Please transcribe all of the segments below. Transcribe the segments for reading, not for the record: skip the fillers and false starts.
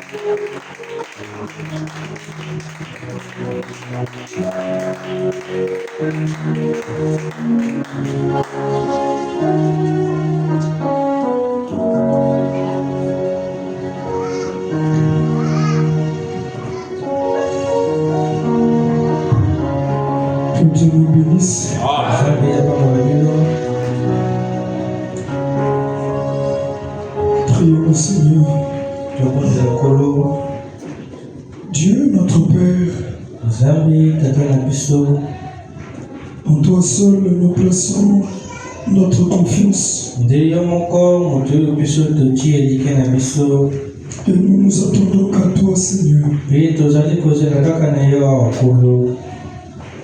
Que Dieu nous bénisse. Prions le Seigneur. Dieu notre Père, en toi seul nous plaçons notre confiance et nous nous attendons qu'à toi, Seigneur.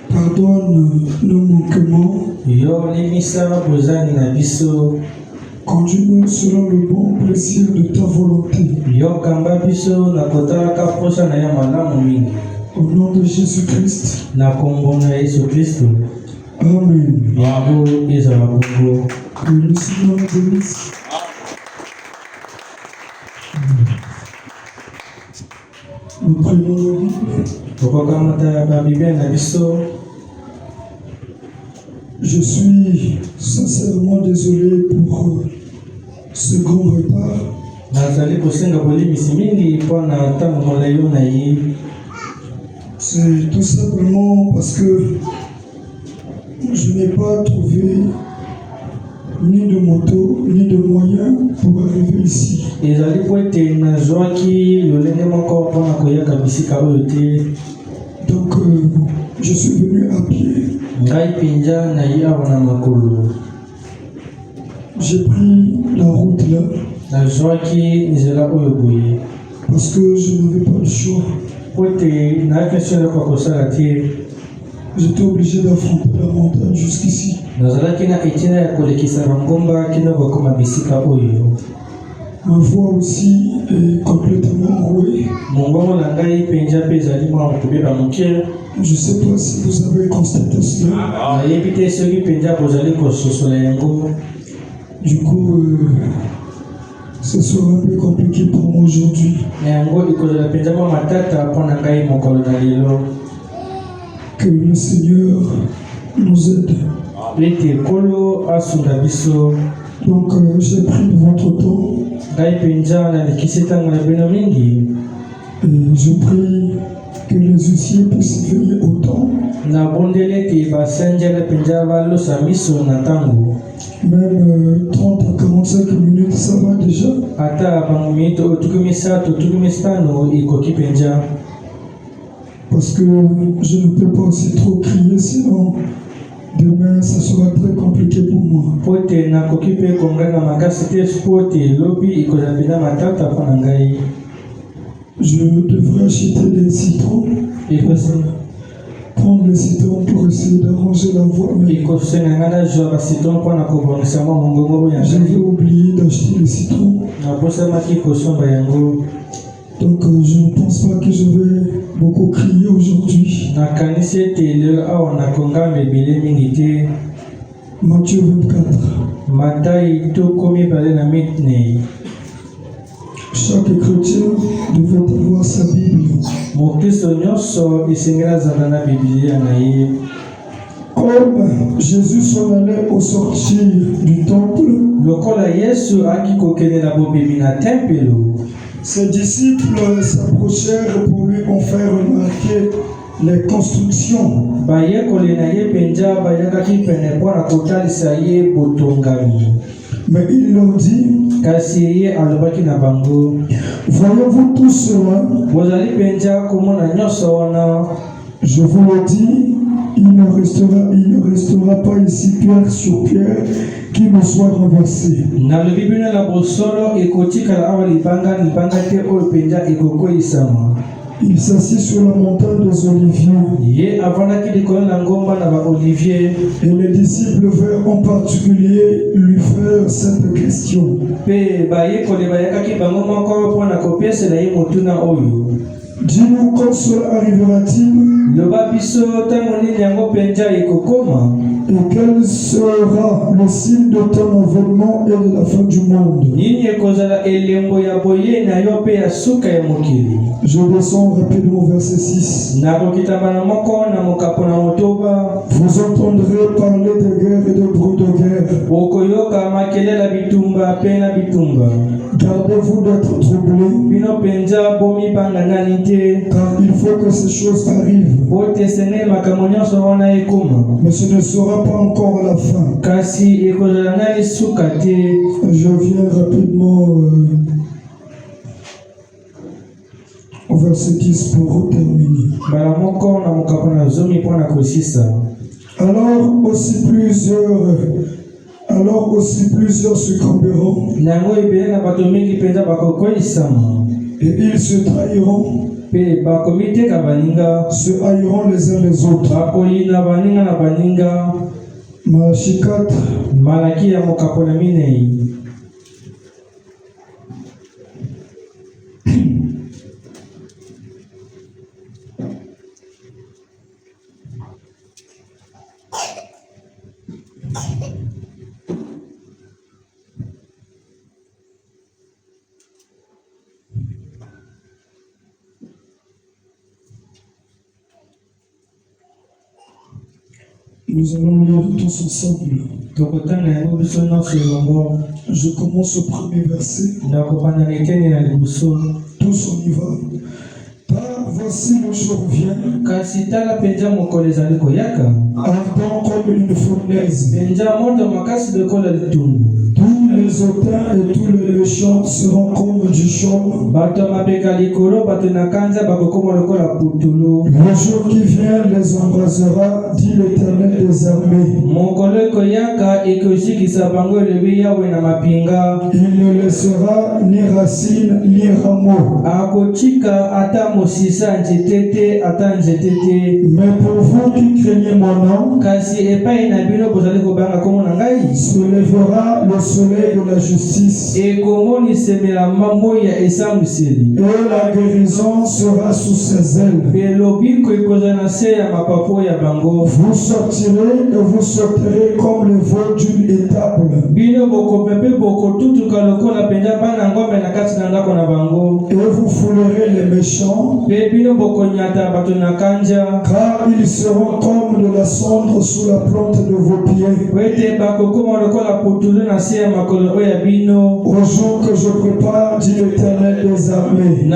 Pardonne nos manquements, conduis-nous selon le bon plaisir de ta volonté. Au nom de Jésus-Christ. Amen. Que le Seigneur nous bénisse. Nous prenons le livre. Je suis sincèrement désolé pour ce grand retard. C'est tout simplement parce que je n'ai pas trouvé ni de moto, ni de moyens pour arriver ici. Donc, je suis venu à pied. J'ai pris la route là parce que je n'avais pas le choix. J'étais obligé d'affronter la montagne jusqu'ici. Ma voix aussi est complètement rouée. Je ne sais pas si vous avez constaté cela. Du coup, ce sera un peu compliqué pour moi aujourd'hui. Que le Seigneur nous aide. Donc, j'ai pris de votre temps. Et je prie que les huissiers puissent veiller au temps. Même 30 à 45 minutes, ça va déjà. Parce que je ne peux pas aussi trop crier, sinon demain ça sera très compliqué pour moi. Je devrais acheter des citrons. Prendre les citrons pour essayer d'arranger la voix. Mais j'avais oublié d'acheter les citrons. Donc je ne pense pas que je vais beaucoup crier aujourd'hui. Matthieu 24. Chaque chrétien devait avoir sa Bible. Comme Jésus s'en allait au sortir du temple, ses disciples s'approchèrent pour lui en faire remarquer les constructions. Mais il leur dit, voyez-vous tout cela? Je vous le dis, il ne restera pas ici pierre sur pierre qui ne soit renversé. Il s'assit sur la montagne des Oliviers. Et les disciples vinrent en particulier lui faire cette question. Dis-nous quand cela arrivera-t-il? Et quel sera le signe de ton avènement et de la fin du monde? Je descends rapidement au verset 6. Vous entendrez parler de guerre et de bruit de guerre. Gardez-vous d'être troublés, car il faut que ces choses arrivent. Mais ce ne sera pas encore la fin. Je viens rapidement au verset 10 pour terminer. Alors aussi plusieurs succomberont, et ils se trahiront, se haïront les uns les autres. Malachie 4. Nous allons lire tous ensemble. Je commence au premier verset. Tous on y va. Car voici le jour vient, ardent comme une fournaise. Tous les hautains et tous les méchants seront comme du chaume. Le jour qui vient les embrasera, dit l'Éternel des armées. Il ne laissera ni racine ni rameau. Mais pour vous qui craignez mon nom, se lèvera le soleil de la justice, et la guérison sera sous ses ailes. Vous sortirez et vous sauterez comme le vol d'une étable. Et vous foulerez les méchants, car ils seront comme de la cendre sous la plante de vos pieds. Au jour que je prépare, dit l'Éternel des armées.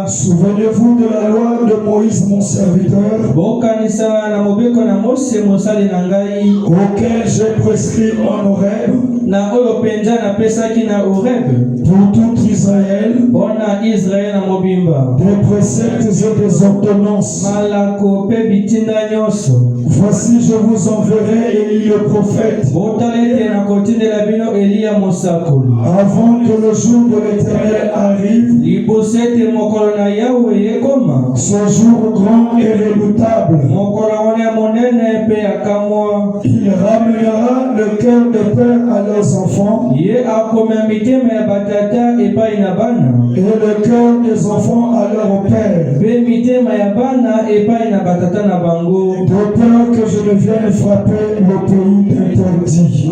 Souvenez-vous de la loi de Moïse mon serviteur, auquel j'ai prescrit en Horeb, pour tout Israël, des préceptes et des ordonnances. Voici je vous enverrai Élie le prophète, avant que le jour de l'Éternel arrive, ce jour grand et redoutable. Il ramènera le cœur des pères à leurs enfants, et le cœur des enfants à leurs pères, de peur que je ne vienne frapper le pays interdit.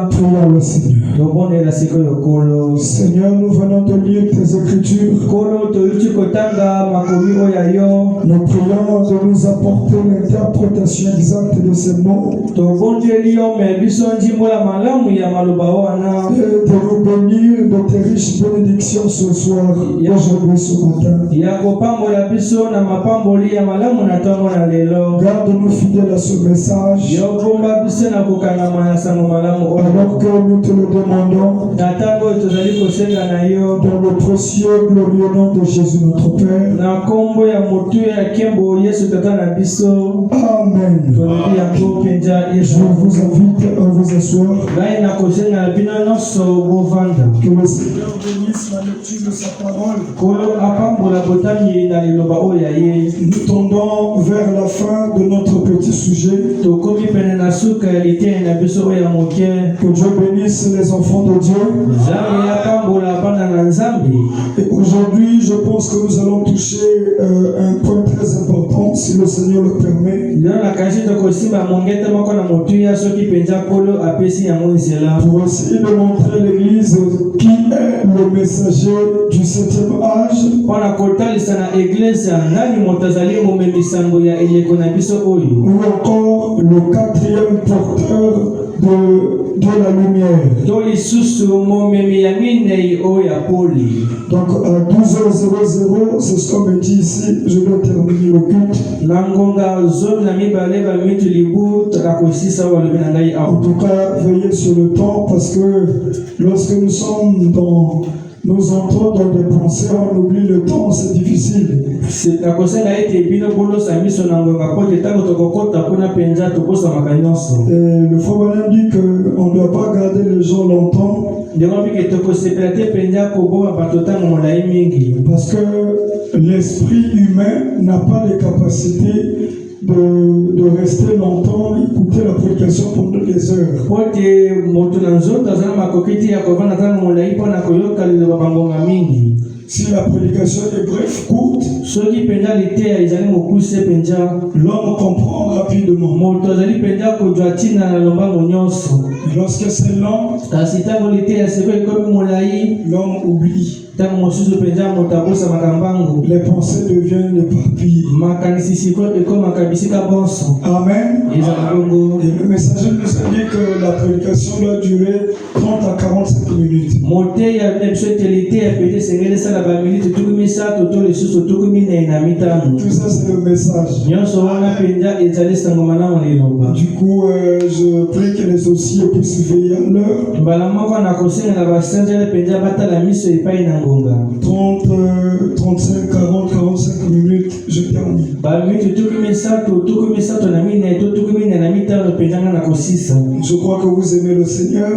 Prions le Seigneur. Seigneur, nous venons de lire tes écritures. Nous prions de nous apporter l'interprétation exacte de ces mots, et de nous bénir de tes riches bénédictions ce soir, aujourd'hui, ce matin. Garde-nous fidèles à ce message, alors que nous te le demandons, dans le précieux glorieux nom de Jésus notre Père. Amen. Je vous invite à vous asseoir. Que le Seigneur bénisse la lecture de sa parole. Nous tendons vers la fin de notre petit sujet. Que Dieu bénisse les enfants de Dieu. Et aujourd'hui, je pense que nous allons toucher un point très important, si le Seigneur le permet. Pour essayer de montrer l'Église qui est le messager du 7e âge. Ou encore le 4e porteur de la lumière. Donc à 12h00, c'est ce qu'on me dit ici, je dois terminer le culte. En tout cas, veillez sur le temps parce que lorsque nous sommes dans nos entrons dans des pensées, on oublie le temps, c'est difficile. Et le frère Bonhomme dit qu'on ne doit pas garder les gens longtemps. Parce que l'esprit humain n'a pas les capacités de rester longtemps, écouter la prédication pendant des heures. Si la prédication est brève, courte, l'homme comprend rapidement. Lorsque c'est long, l'homme oublie. Les pensées deviennent éparpillées. Amen. Et le messager nous a dit que la prédication doit durer 30 à 45 minutes. Tout ça, c'est le message. Du coup, je prie que les dossiers puissent veiller à l'heure. 30, 35, 40, 45 minutes, je termine. Je crois que vous aimez le Seigneur.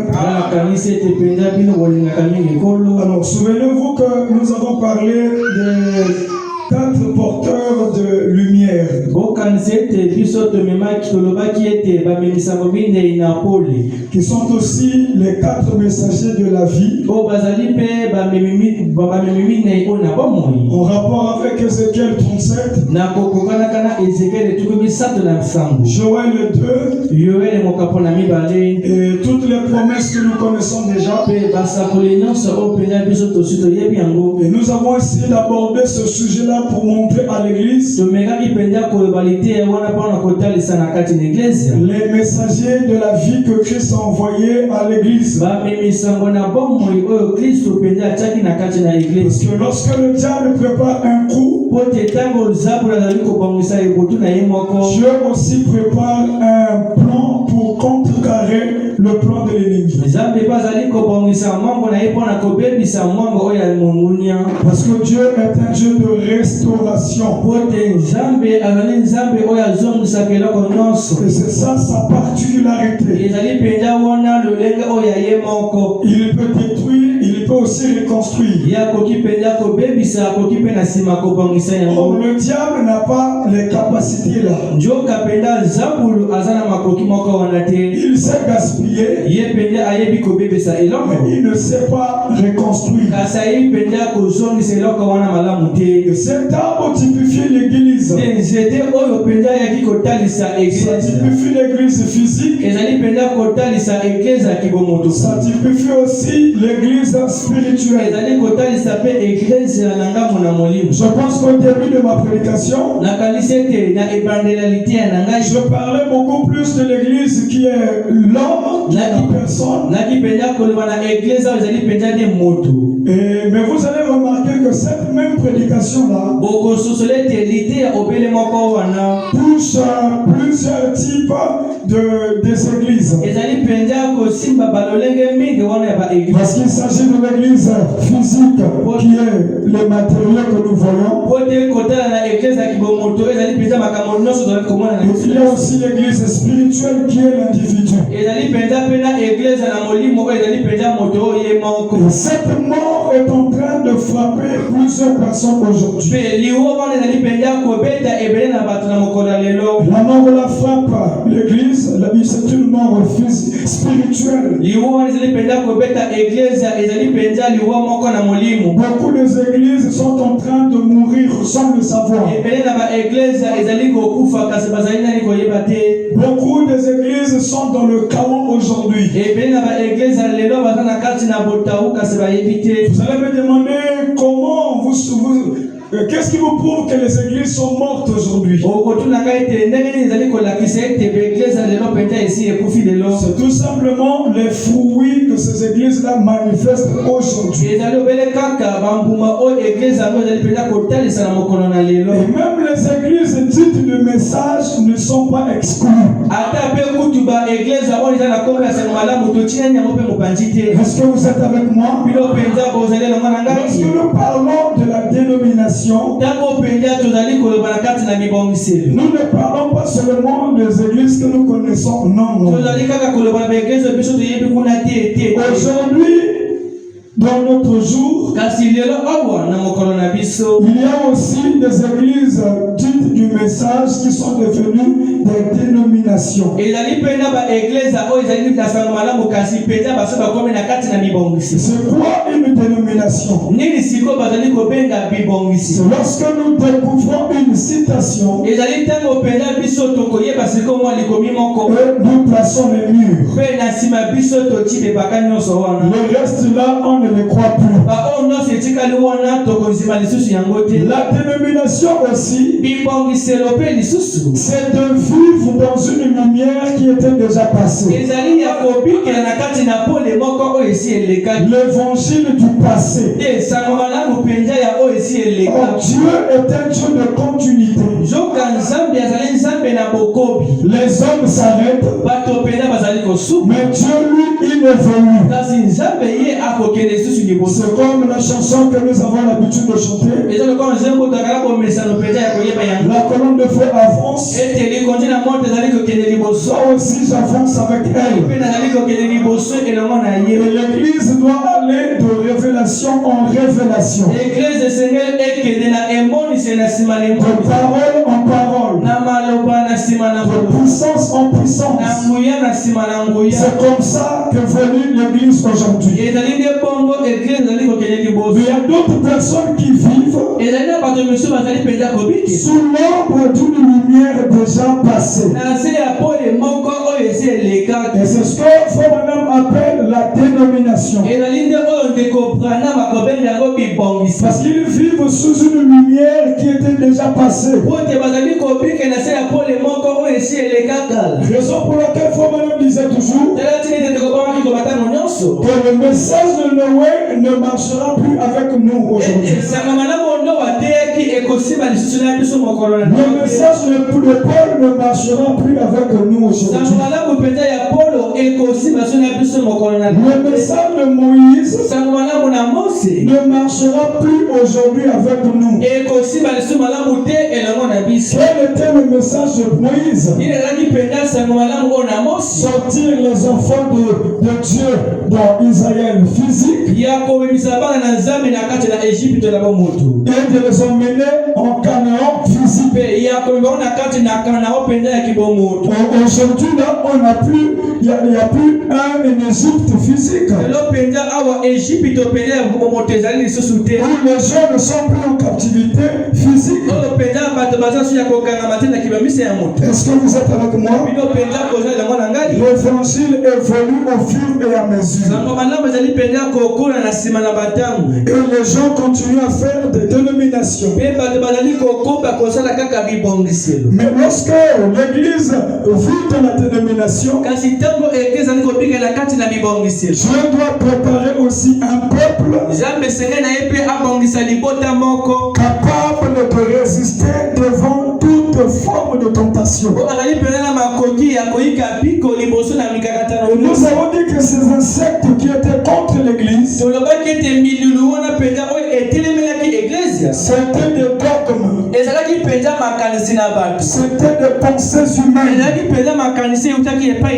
Alors, souvenez-vous que nous avons parlé des 4 porteurs de lumière. Qui sont aussi les 4 messagers de la vie. En rapport avec Ézéchiel 37. Joël 2. Et toutes les promesses que nous connaissons déjà. Et nous avons essayé d'aborder ce sujet-là pour montrer à l'Église les messagers de la vie que Christ a envoyés à l'Église. Parce que lorsque le diable prépare un coup, Dieu aussi prépare un plan pour contrecarrer le plan de l'ennemi. Parce que Dieu est un Dieu de restauration. Et c'est ça sa particularité. Il peut détruire, il peut aussi reconstruire. Or, le diable n'a pas les capacités là. Il sait gaspiller, mais il ne sait pas reconstruire. Et cet arbre typifie l'Église. Ça typifie l'Église physique. Ça typifie aussi l'Église spirituelle. Je pense qu'au début de ma prédication, je parlais beaucoup plus de l'Église qui est l'homme, la personne. Mais vous allez remarquer que cette même prédication-là touche plusieurs types des églises. Parce qu'il s'agit de l'église physique qui est le matériel que nous voyons. Il y a aussi l'église spirituelle qui est l'individu. Et cette mort est en train de frapper plusieurs personnes aujourd'hui. La mort la frappe l'église, c'est une mort spirituelle. Beaucoup d'églises sont en train de mourir sans le savoir. Beaucoup des églises sont dans le chaos aujourd'hui. Vous allez me demander comment qu'est-ce qui vous prouve que les églises sont mortes aujourd'hui? C'est tout simplement les fruits que ces églises-là manifestent aujourd'hui. Et même les églises dites de message ne sont pas exclues. Est-ce que vous êtes avec moi? Lorsque nous parlons de la dénomination, nous ne parlons pas seulement des églises que nous connaissons, non. Aujourd'hui, dans notre jour, il y a aussi des églises dites du message qui sont devenues des dénominations. C'est quoi une dénomination? C'est lorsque nous découvrons une citation et nous plaçons les murs. Le reste là, on ne les croit plus. La dénomination aussi, c'est de vivre dans une lumière qui était déjà passée. L'évangile du passé. Oh, Dieu est un Dieu de continuité. Les hommes s'arrêtent, mais Dieu lui, il évolue. C'est comme la chanson que nous avons l'habitude de chanter. La colonne de feu avance. Moi aussi j'avance avec elle. Et l'église doit aller de révélation en révélation. De parole en parole. De puissance en puissance. C'est comme ça qu'évolue l'église aujourd'hui. Il y a d'autres personnes qui vivent sous l'ombre d'une lumière déjà passée. Et c'est ce que Foumanam appelle la dénomination. Parce qu'ils vivent sous une lumière qui était déjà passée. Raison pour laquelle Foumanam disait toujours que le message de Noé ne marchera plus avec nous aujourd'hui. Le message de Paul ne marchera plus avec nous aujourd'hui. Le message de Moïse ne marchera plus aujourd'hui avec nous. Quel était le message de Moïse? Sortir les enfants de Dieu dans Israël physique et de les emmener en Canaan physique. Aujourd'hui là, il n'y a plus un Égypte physique. Où les gens ne sont plus en captivité physique. Est-ce que vous êtes avec moi? L'évangile évolue au fur et à mesure. Et les gens continuent à faire des dénominations. Mais lorsque l'église vit dans la dénomination, Dieu doit préparer aussi un peuple capable de résister devant toute forme de tentation. Et nous avons dit que ces insectes qui étaient contre l'église, c'était des dogmes, c'était des pensées humaines,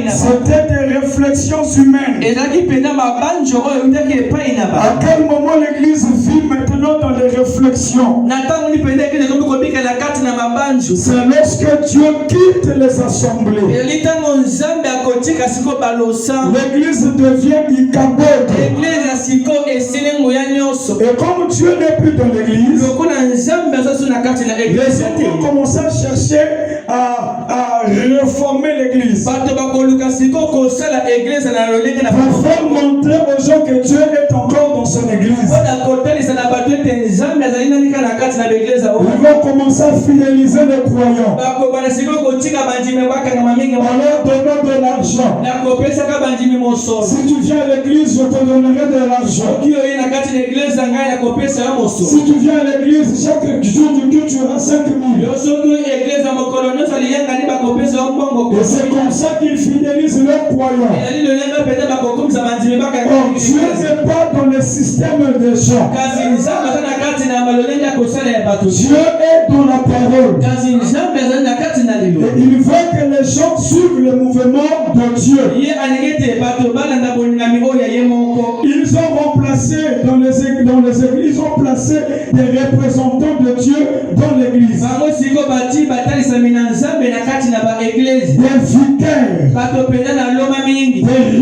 c'était des réflexions humaines. À quel moment l'église vit maintenant dans les réflexions? C'est lorsque Dieu quitte les assemblées. L'église devient Ichabod. Et comme Dieu n'est plus dans l'église, les gens ont commencé à chercher à réformer l'église. Pour faire montrer aux gens que Dieu est encore dans son église. Ils vont commencer à fidéliser les croyants. En leur donnant de l'argent. Si tu viens à l'église, je te donnerai de l'argent. Si tu viens à l'église, chaque jour du culte, tu auras 5 000. Et c'est comme ça qu'ils fidélisent leurs croyants. Dieu n'est pas dans le système des gens. Dieu est dans la parole. Et il veut que les gens suivent le mouvement de Dieu. Ils ont remplacé dans les églises, ils ont placé des représentants de Dieu dans l'église. Des vicaires, des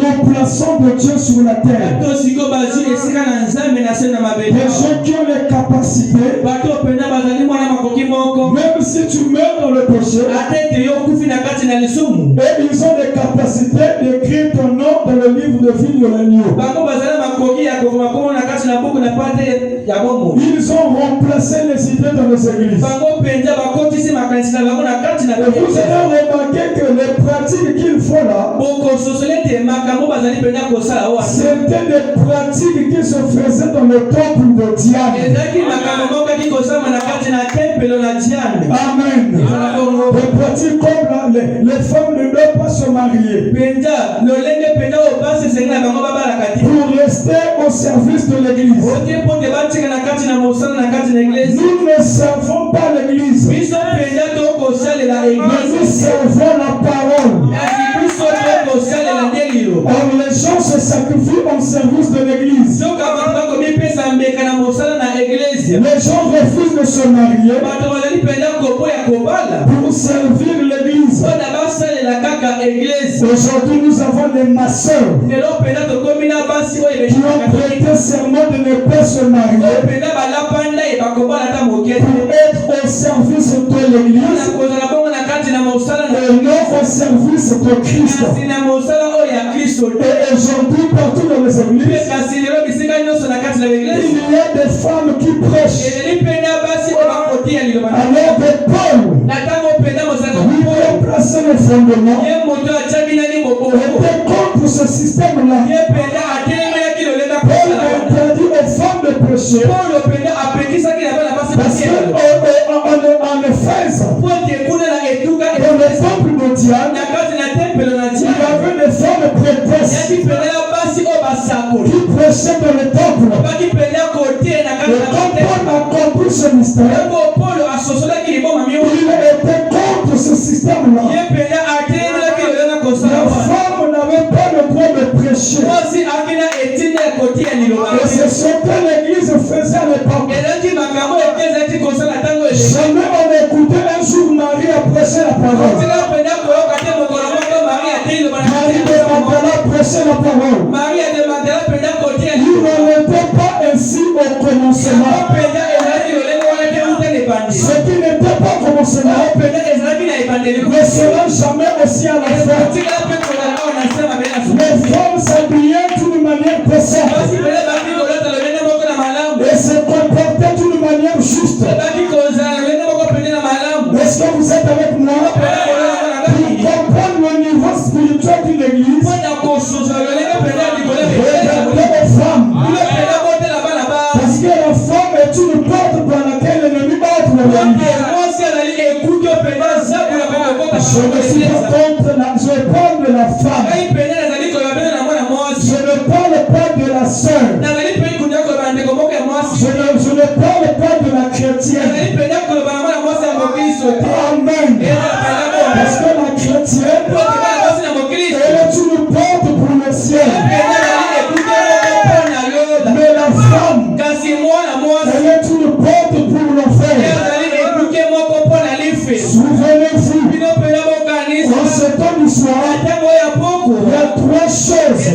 remplaçants de Dieu sur la terre. Des gens qui ont les capacités, même si tu meurs dans le péché, et ils ont les capacités d'écrire ton nom dans le livre de vie de l'agneau. Ils ont remplacé les idées dans les églises. Et vous allez remarquer que les pratiques qu'il faut là, c'était des pratiques qui se faisaient dans le temple de Diane. Amen. Des pratiques comme là, les femmes ne doivent pas se marier pour rester au service de l'église. Nous ne servons pas l'église, mais nous servons la parole. Or les gens se sacrifient en service de l'église. Les gens refusent de se marier pour servir l'église. Aujourd'hui nous avons les masseurs qui ont prêté serment de ne pas se marier pour être au service de l'église et non au service de Christ. Et aujourd'hui partout dans les églises, il y a des femmes qui prêchent. Alors que Paul, lui a placé le fondement, était contre ce système-là. Paul a interdit aux femmes de prêcher. Parce qu'en Éphèse, dans le temple de Diane, il y avait des femmes prêtresses qui prêchaient dans le temple. Et quand Paul a compris ce mystère, il était contre ce système-là. La femme n'avait pas le droit de prêcher. Et c'est ce que l'église faisait à l'époque. Jamais on écoutait un jour Marie a prêché la parole. Marie de Magdala prêchait la parole. Il n'en était pas ainsi au commencement. Ce qui n'était pas au commencement ne sera jamais aussi à la fin. Les femmes s'habillaient d'une manière décente et se comportaient d'une manière juste. Est-ce que vous êtes avec moi? Pour comprendre le niveau spirituel d'une église, regardez les femmes. Parce que la femme est une porte par laquelle l'ennemi entre dans l'église. Je ne parle pas de la sœur. Je ne parle pas de la chrétienne. Amen. Parce que la chrétienne, elle est une porte pour le ciel. Mais la femme, elle est une porte pour l'enfer. Souvenez-vous, en ce temps du soir, il y a 3 choses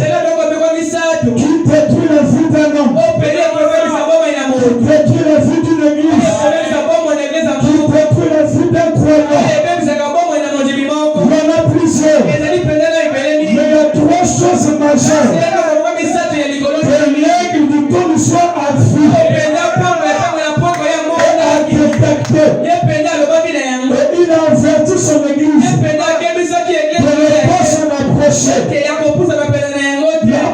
qui détruisent la vie d'un homme, qui détruisent la vie d'une église, qui détruisent la vie d'un croyant. Il y en a plusieurs, mais il y a 3 choses majeures que l'aigle du temps du soir a vu et a détecté. Et il a averti son église de ne pas s'en approcher. La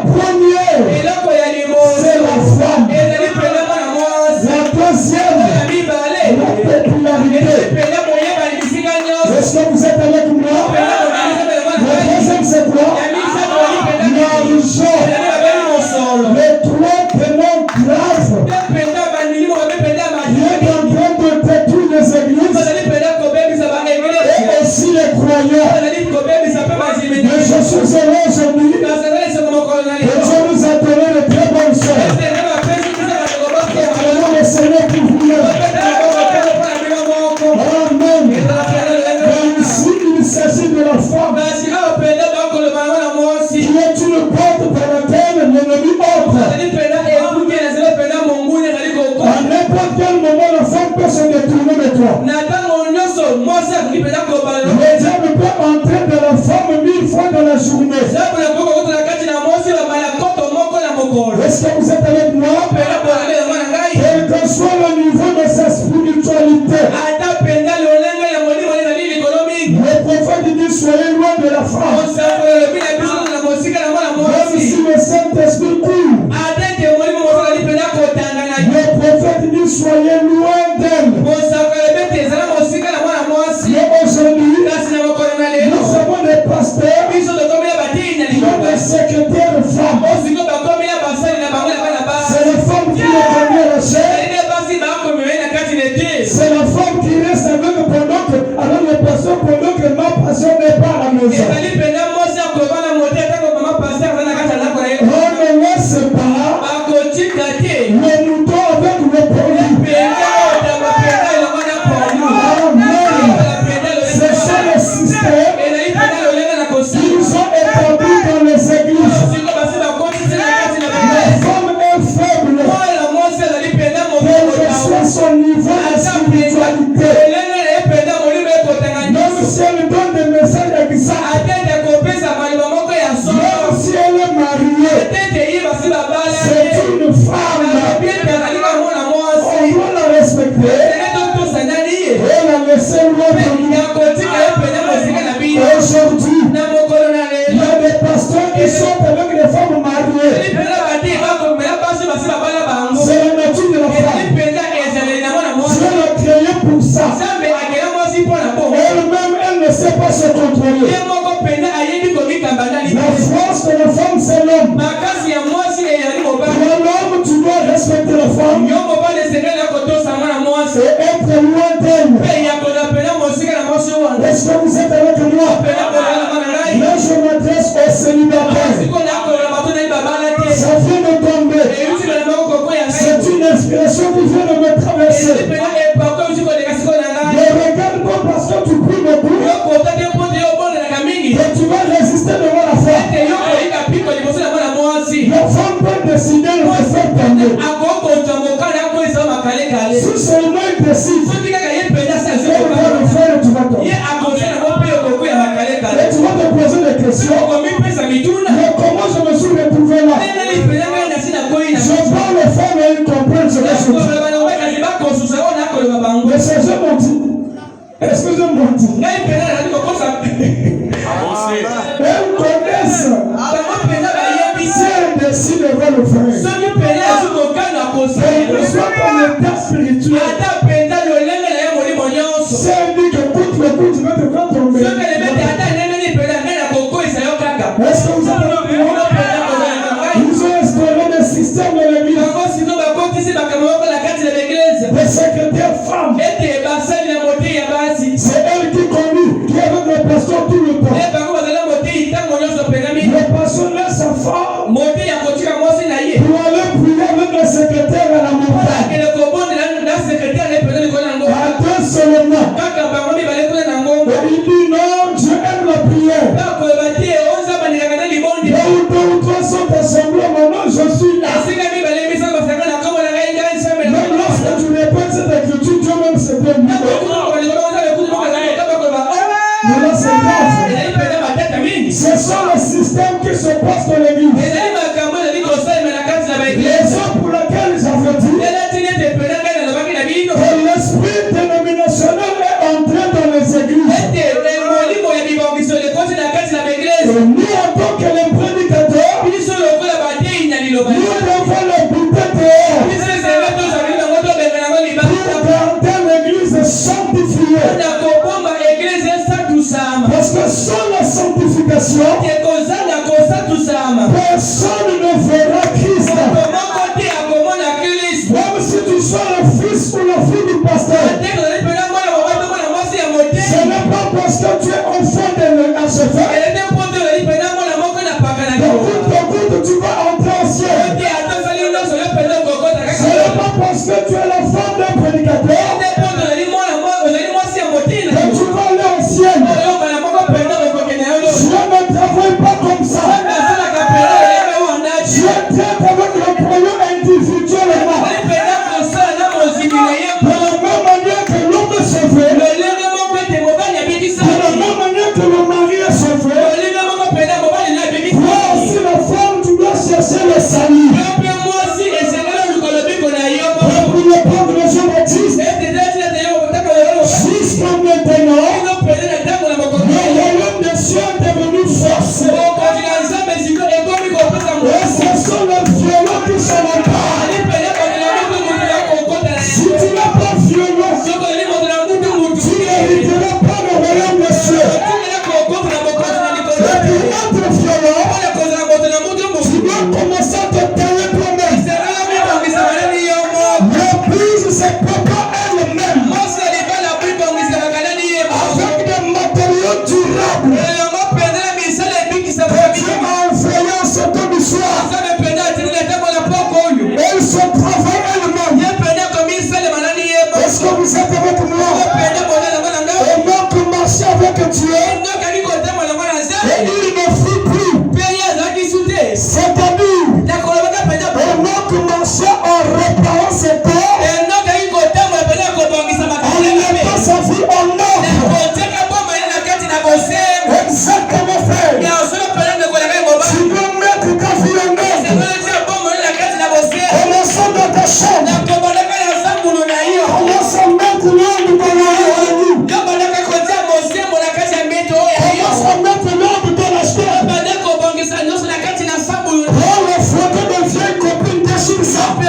première, c'est la femme. La deuxième, la popularité. Est-ce que vous êtes avec moi? La deuxième, c'est quoi? L'argent. Les 3 prénoms graves qui est en train de détruire les églises et aussi les croyants. Mais je suis heureux aujourd'hui que Dieu nous a donné de très bonnes sœurs. Allons le Seigneur pour vous. Amen. Mais ici, il s'agit de la femme qui est une porte par laquelle l'ennemi entre. À n'importe quel moment, la femme peut se détourner de toi. Le diable peut entrer dans la femme 1000 fois dans la journée. Est-ce que vous êtes avec moi? Quel que soit le niveau de sa spiritualité, le prophète dit soyez loin de la femme. Même si le Saint-Esprit coule, le prophète dit soyez loin d'elle. Mais aujourd'hui, nous avons des pasteurs qui ont des secrétaires femmes. C'est la femme qui est première la chair. C'est la femme qui reste avec le pasteur pendant que ma passion n'est pas à la maison. On ne laisse pas le mouton avec le pollu. Ce sont les systèmes qu'ils ont établis dans les églises. La femme est faible, quel que soit son niveau de spiritualité. Même si elle donne des messages exacts, même si elle est mariée, c'est une femme. On doit la respecter et la laisser loin de nous. Aujourd'hui, il y a des pasteurs qui sont avec les femmes mariées. C'est la nature de la femme. Dieu l'a créé pour ça. Elle-même, elle ne sait pas se contrôler. La force de la femme, c'est l'homme. L'homme, tu dois respecter la femme et être loin d'elle. Est-ce que vous êtes avec moi? Là, je m'adresse aux célibataires. Ça vient de tomber. C'est une inspiration qui vient de me traverser. Ne regarde pas parce que tu pries beaucoup que tu vas résister devant la femme. La femme peut décider de te faire tomber. Si seulement il décide, elle va le faire et tu vas tomber. Et tu vas te poser des questions. Mais comment je me suis retrouvé là? Je parle aux femmes et ils comprennent ce que je dis. Mais c'est je m'en dis. Est-ce que je m'en dis? Elles connaissent. Si elles décident, elles vont le faire. Quel que soit ton état spirituel, si elle dit que coûte le coup, tu vas te faire tomber. Est-ce que vous avez le secrétaire à la montagne. À deux seulement. Il dit non, Dieu aime la prière. Là où deux ou trois sont assemblés, maintenant je suis là. Même lorsque tu répètes cette écriture, Dieu même se donne. Mais là c'est grave. Ce sont les systèmes qui se passent dans l'église. Raison pour laquelle j'avais dit que l'esprit dénominationnel est entré dans les églises. Et nous, en tant que les prédicateurs, nous devons les buter dehors pour garder l'église sanctifiée. Parce que sans la sanctification, personne ne verra Christ. Même si tu sois le fils ou la fille du pasteur, ce n'est pas parce que tu es enfant de l'archevêque que tu vas entrer au ciel. Ce n'est pas parce que tu es la femme d'un prédicateur que tu vas aller au ciel. Dieu ne travaille pas comme ça. Dieu traite avec le problème individuellement. De la même manière que l'homme est sauvé, de la même manière que le mari est sauvé, toi aussi la femme, tu dois chercher le salut. Pour le pauvre de Jean-Baptiste, jusqu'à maintenant, le royaume des cieux est devenu forcé. Et ce sont les violents qui sont là-bas. Si tu n'es pas violent, tu n'hériteras pas le royaume des cieux. Et pour être violent, tu dois commencer à te tailler toi-même. L'église, c'est papa elle-même. Avec des matériaux durables. Dieu a envoyé en ce temps du soir. Elle se travaille elle-même. Est-ce que vous êtes avec moi? Et moi qui marche avec Dieu, et il ne fuit plus. C'est-à-dire, et moi qui marche en réparant ses torts, il n'est pas sa vie en ordre. Exactement, frère. Tu dois mettre ta vie en ordre. Commençons dans ta chambre. Commence à mettre l'ordre dans la vie. Commence à mettre l'ordre dans la chambre. Prends le photo de vieille copine, déchire ça. Mais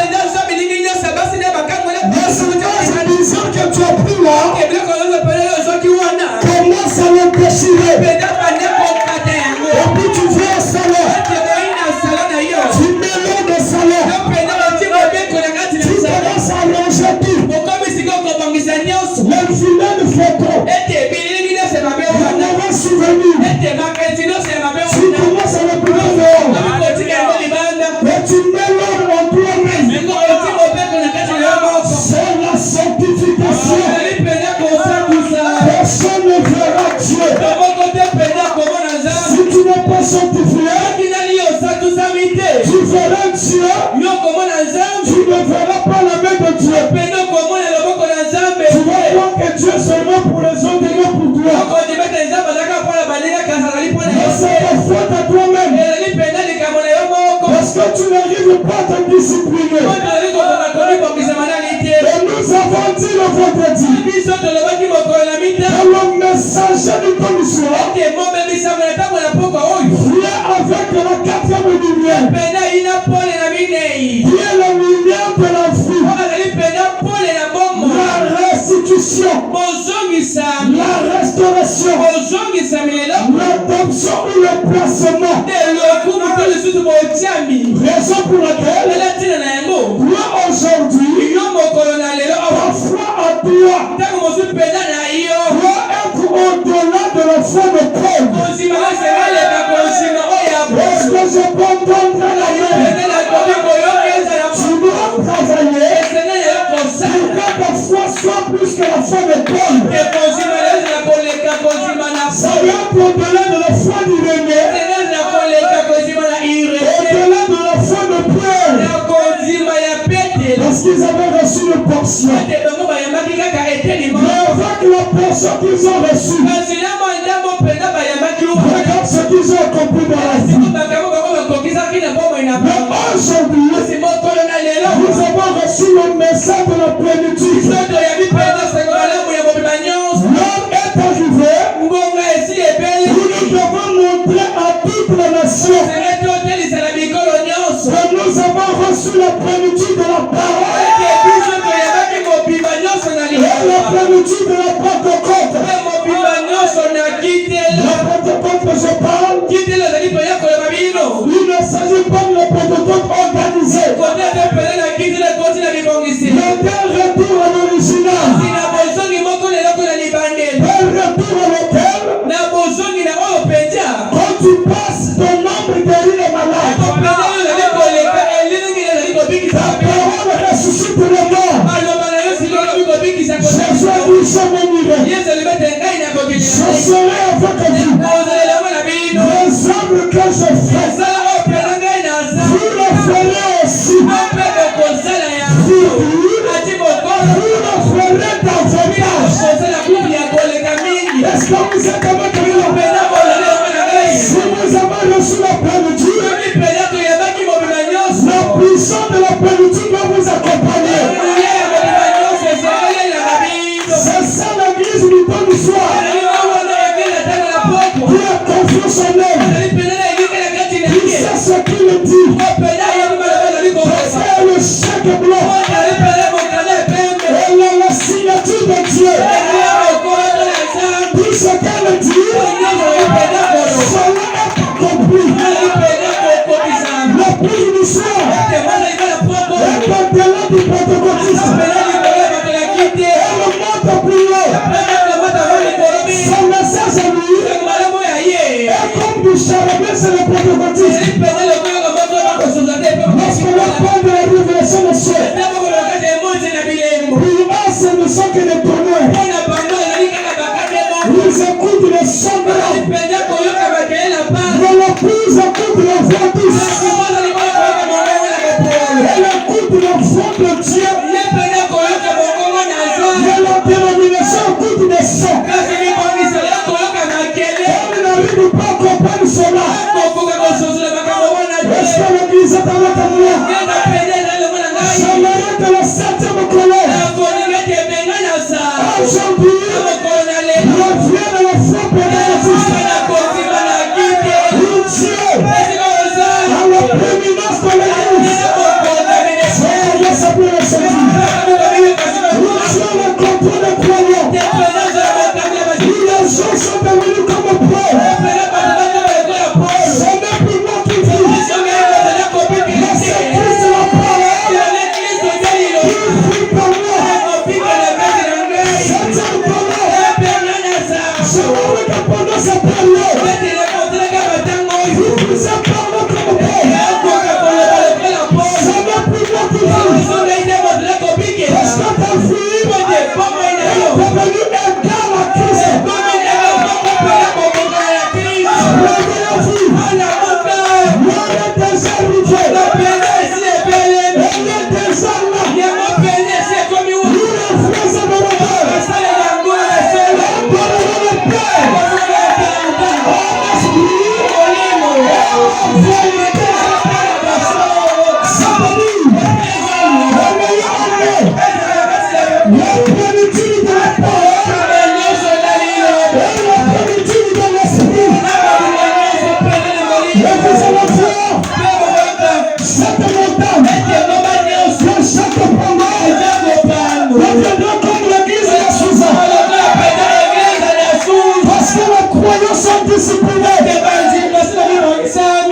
c'est le disant que tu as pris là. Commence à le déchirer. Et puis tu viens au salon. Tu mets l'eau de salon. Tu commences à ranger tout. Les vilaines photos. Un mauvais souvenir. Tu commences à le prendre dehors. Et tu mets l'ordre en toi-même. C'est la sanctification. Personne ne verra Dieu. Si tu n'es pas sanctifié, tu verras Dieu. Tu ne verras pas la main de Dieu. Tu vas voir que Dieu est seulement pour les autres et non pour toi. Mais c'est ta faute à toi-même. Parce que tu n'arrives pas à te discipliner. Et nous avons dit le vendredi que le messager du commission vient avec la quatrième lumière, qui est la lumière de la vie, la restitution, la restauration, l'adoption ou le placement. Raison pour laquelle toi aujourd'hui, parfois à toi, doit être au-delà de la foi de Paul. Est-ce que je peux entendre la main? Tu dois portion. Mais avec la portion qu'ils ont reçue, regarde ce qu'ils ont accompli dans la vie. Mais aujourd'hui, nous avons reçu le message de la plénitude. L'heure est arrivée où nous devons montrer à toute la nation que nous avons reçu la plénitude de la parole et la plénitude de la Pentecôte. La Pentecôte que je parle, il ne s'agit pas de la Pentecôte organisée. Il y a un retour à l'original. Un retour à l'autel. Quand tu passes ton nombre de guérir les malades, ta parole ressuscite les morts. Jésus a dit, je m'unirai. Je serai avec vous. Les œuvres que je fais, vous le ferez aussi. Vous le ferez davantage. Est-ce que vous êtes avec moi? Si vous avez reçu la plénitude, la puissance de la plénitude va vous accompagner. C'est ça l'église du bon soir. Qui a confiance en elle. Qui sait ce qu'il dit. C'est le chèque blanc. Elle a la signature de Dieu. Tout ce qu'elle dit, cela est accompli. Le plus du soir est au-delà du pentecôtisme. Et le monde plus haut. Son message à lui est comme du charbon, c'est le pentecôtisme. Lorsque l'on parle de la révélation des cieux, pour eux, ce ne sont que des tonnerres. Ils écoutent les sons de l'homme. Mais l'épouse écoute la voix douce. Elle écoute la voix de Dieu. Mais la dénomination écoute des sons. Elle n'arrive pas à comprendre cela. Est-ce que l'église est avec moi? J'aimerais que la 7e colonne aujourd'hui revienne à la foi pédagogique. Dieu à la prééminence de l'église. Soyez salués le samedi. Dieu le contrôle des croyants. Les gens sont devenus comme pauvres. Ce n'est plus moi qui vis. Mais c'est Christ la parole qui vit par moi. C'est un bonheur. Je veux que pendant cette période, vous puissiez parler comme pauvres. Ce n'est plus moi qui vis. Parce que ta vie est devenue égale à Christ.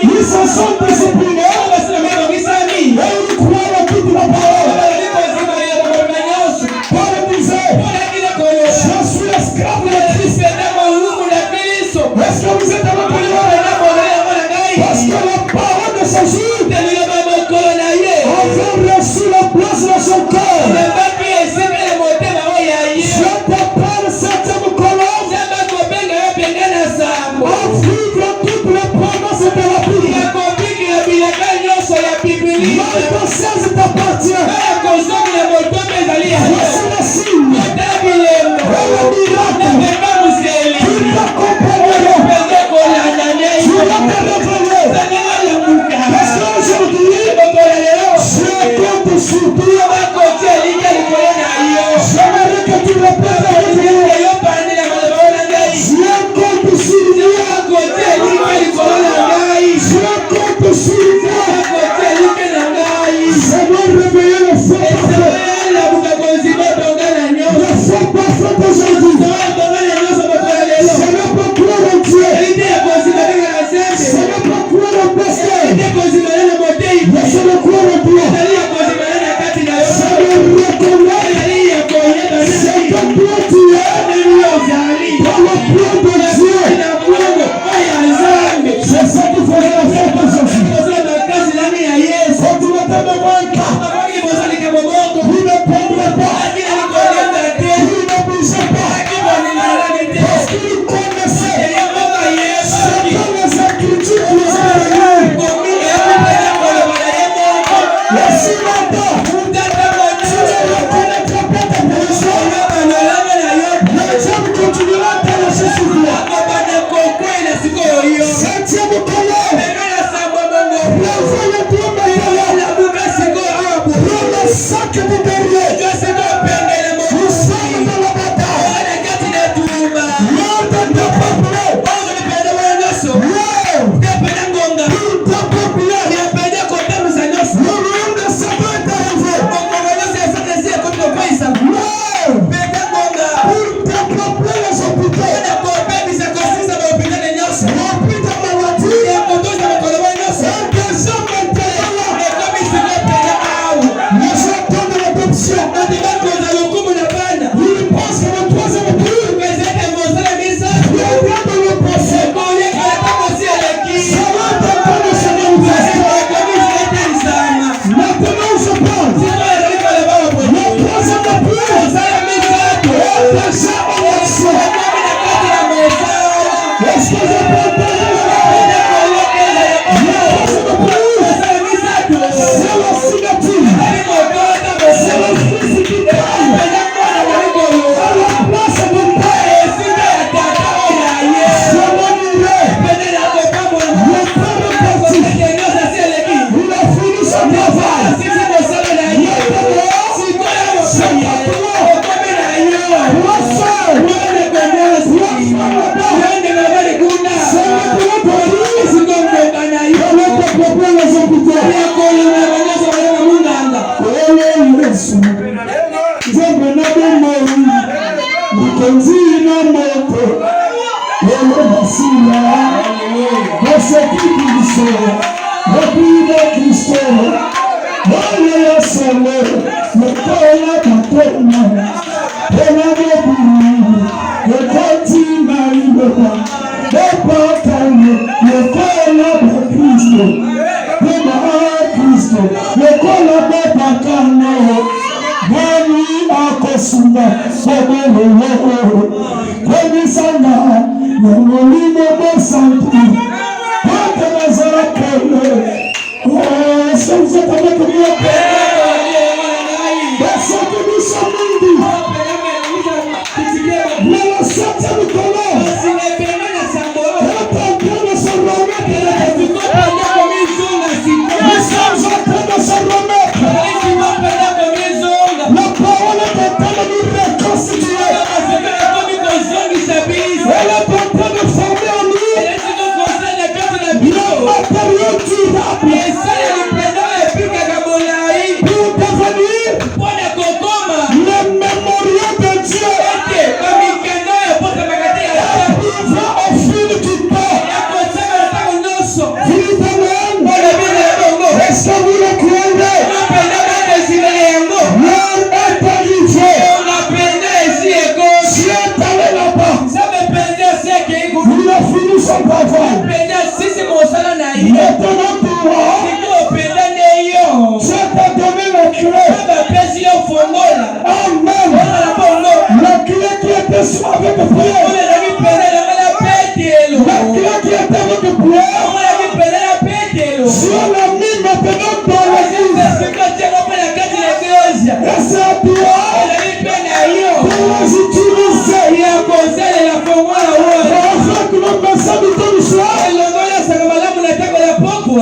Ils se sont disciplinés et ils croient à toute la parole. Paul disait, je suis esclave de Christ. Est-ce que vous êtes avec moi? Parce que la parole de Jésus avait reçu la place de son corps. Je t'appelle 7e colonne à vivre toutes les promesses de la Bible. Marc 16 t'appartient. J'aimerais que tu répètes avec moi. Je compte sur Dieu. Je compte sur Dieu. Seigneur, réveillez le feu parfait. Le feu parfait aujourd'hui. Seigneur, pour croire en Dieu. Seigneur, pour croire en pasteur. Laissez-le croire en Dieu. Seigneur, reconnais. C'est comme toi tu es. Par le plan de Dieu. C'est ça qu'il faut faire aujourd'hui. Quand tu n'as pas de manque, vous ne prendrez pas. Vous ne bougez pas. Parce qu'il connaissait. C'est dans les Écritures qui les a donnés. Et si longtemps, tu ne reconnaîtras pas ta personne, le diable continuera à t'arracher sur toi. Septième colère. Prends le pied maintenant. Prends le sac du derrière. Nous sommes dans la bataille. Lors de ta peuple.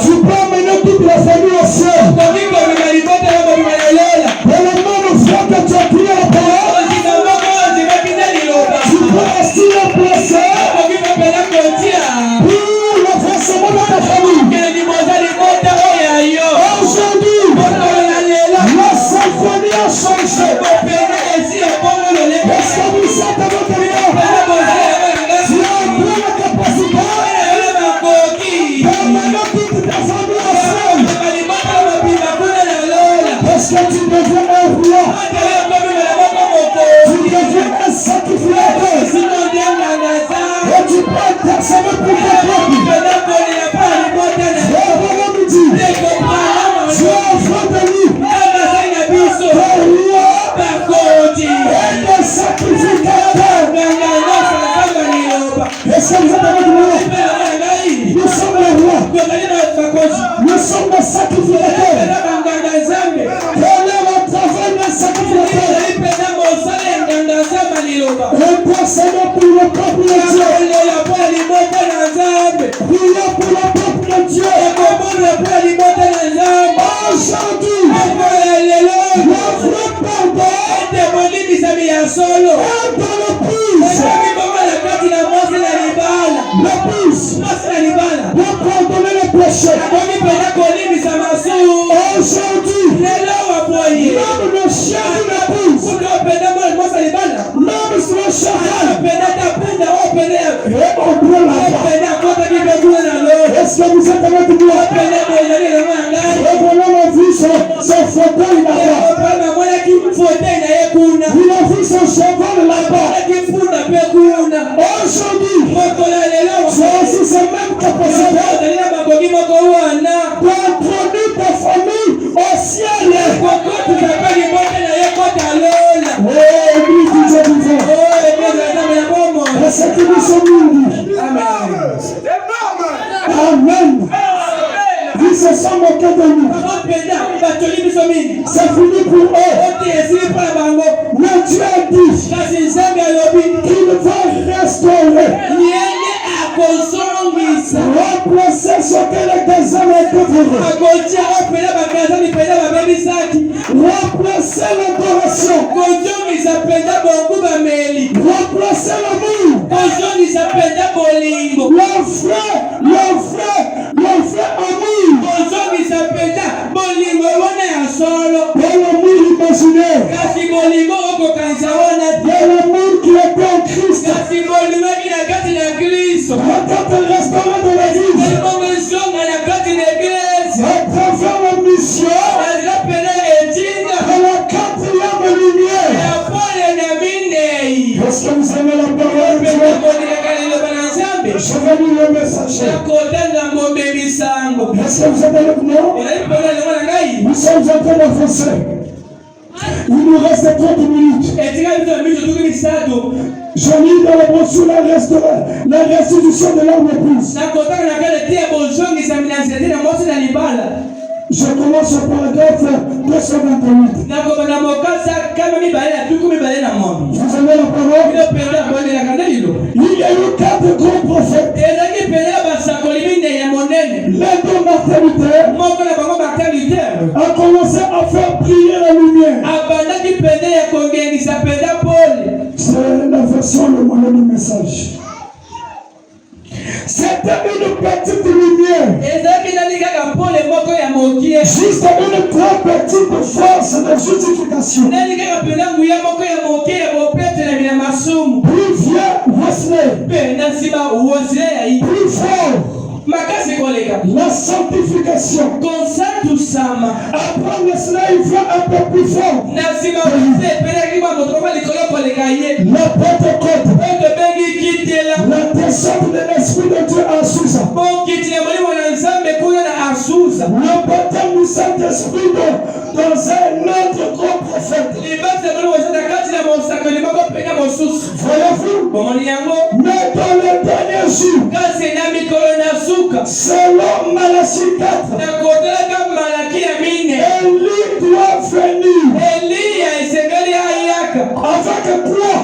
Tu peux amener toute la famille au ciel. que tu deviens un roi. Tu deviens un sacrificateur. Et tu peux intercéder pour ton peuple. Tu es enfant de lui. Un sacrificateur. Est-ce que vous êtes avec moi? Nous sommes les rois. Nous sommes les sacrificateurs. Quel est le travail d'un sacrificateur? Intercéder pour le peuple de Dieu. Priez pour le peuple de Dieu. Aujourd'hui, le vrai pardon est dans le puits. Pour pardonner les péchés. Aujourd'hui, même le chien de l'épouse, même si le cheval, et on prend la part. Est-ce que vous êtes avec moi? Regardez mon fils, son fauteuil là-bas. Il a vu son cheval là-bas. Aujourd'hui, tu as aussi ces mêmes capacités d'introduire ta famille au ciel. Oh, Église du Dieu vivant. Et ce qui nous sont unis. Amen. Ils se sont moqués de nous. C'est fini pour eux. Mais Dieu a dit qu'il va restaurer. Remplacer ce que les désert ont dévoré. Remplacer l'adoration. Remplacer l'amour. Le vrai amour. Et l'amour imaginaire. Et l'amour qui est en Christ. Regarde le restaurant de l'église. À travers la mission de la 4e lumière. Est-ce que vous aimez la parole de Dieu? Je vais lire le messager. Est-ce que vous êtes avec moi? Nous sommes en train d'avancer. Il nous reste 30 minutes. Je lis dans la brochure la restitution de l'âme épouse. Je commence au paragraphe 228. Vous avez la parole? Il y a eu 4 grands prophètes. L'un de Martin Luther a commencé à faire briller la lumière. C'est la version le moyen du message. C'était une petite lumière. Juste une très petite force de justification. Plus vieux, Wesley. Plus fort. La sanctification. Après Wesley, il vient un peu plus fort. La Pentecôte. La descente de l'Esprit de Dieu à Sousa. Le baptême du Saint-Esprit dans un autre grand prophète. Voyez-vous? Mais dans les derniers jours, selon Malachie 4, Élie doit venir. Avec quoi?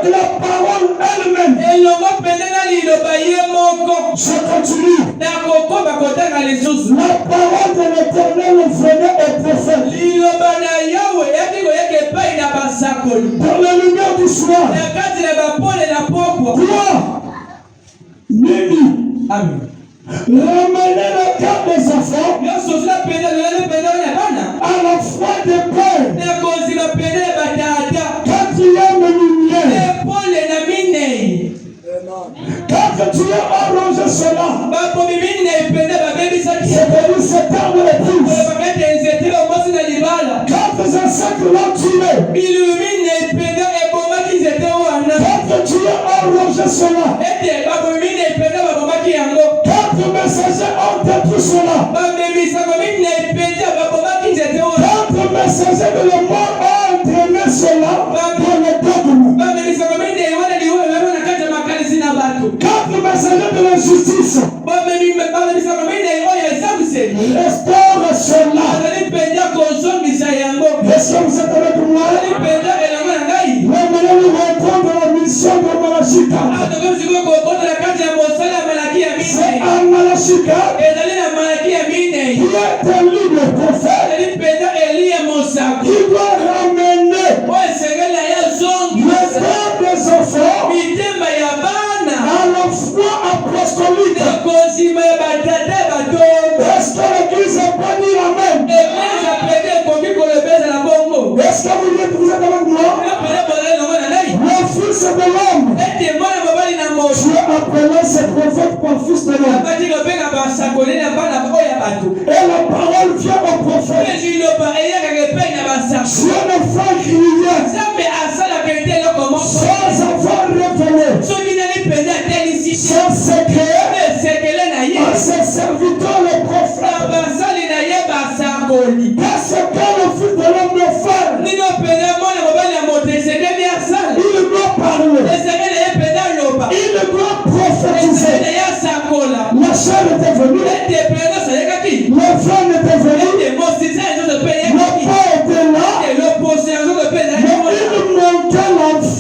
La parole elle-même. Elle doit venir avec la parole elle-même. Je continue. La parole de l'Éternel venait au prophète. Dans la lumière du soir. Toi, Mimi, ramenez le cœur des enfants à la foi des pères. 4e cela. 4 messagers ont détruit cela. 4 messagers de la mort ont entraîné cela dans le dogme. 4 messagers de la justice restaurent cela. Est-ce que vous êtes avec moi? Nous répondre à la mission de Malachika. C'est un Malachika qui est un libre prophète qui doit ramener le cœur des enfants à la foi apostolique. Est-ce que l'église a pas dit amen? Est-ce que vous êtes avec moi? Le fils de l'homme. Dieu appelait ses prophètes par fils de l'homme. Et la parole vient au prophète. Dieu ne fait rien sans avoir révélé son secret à ses serviteurs les prophètes. Qu'est-ce que le fils de l'homme doit faire? Il doit parler. Il doit prophétiser. La chair était venue. Le frère était venu. Le père était là. Mais il manquait la vie.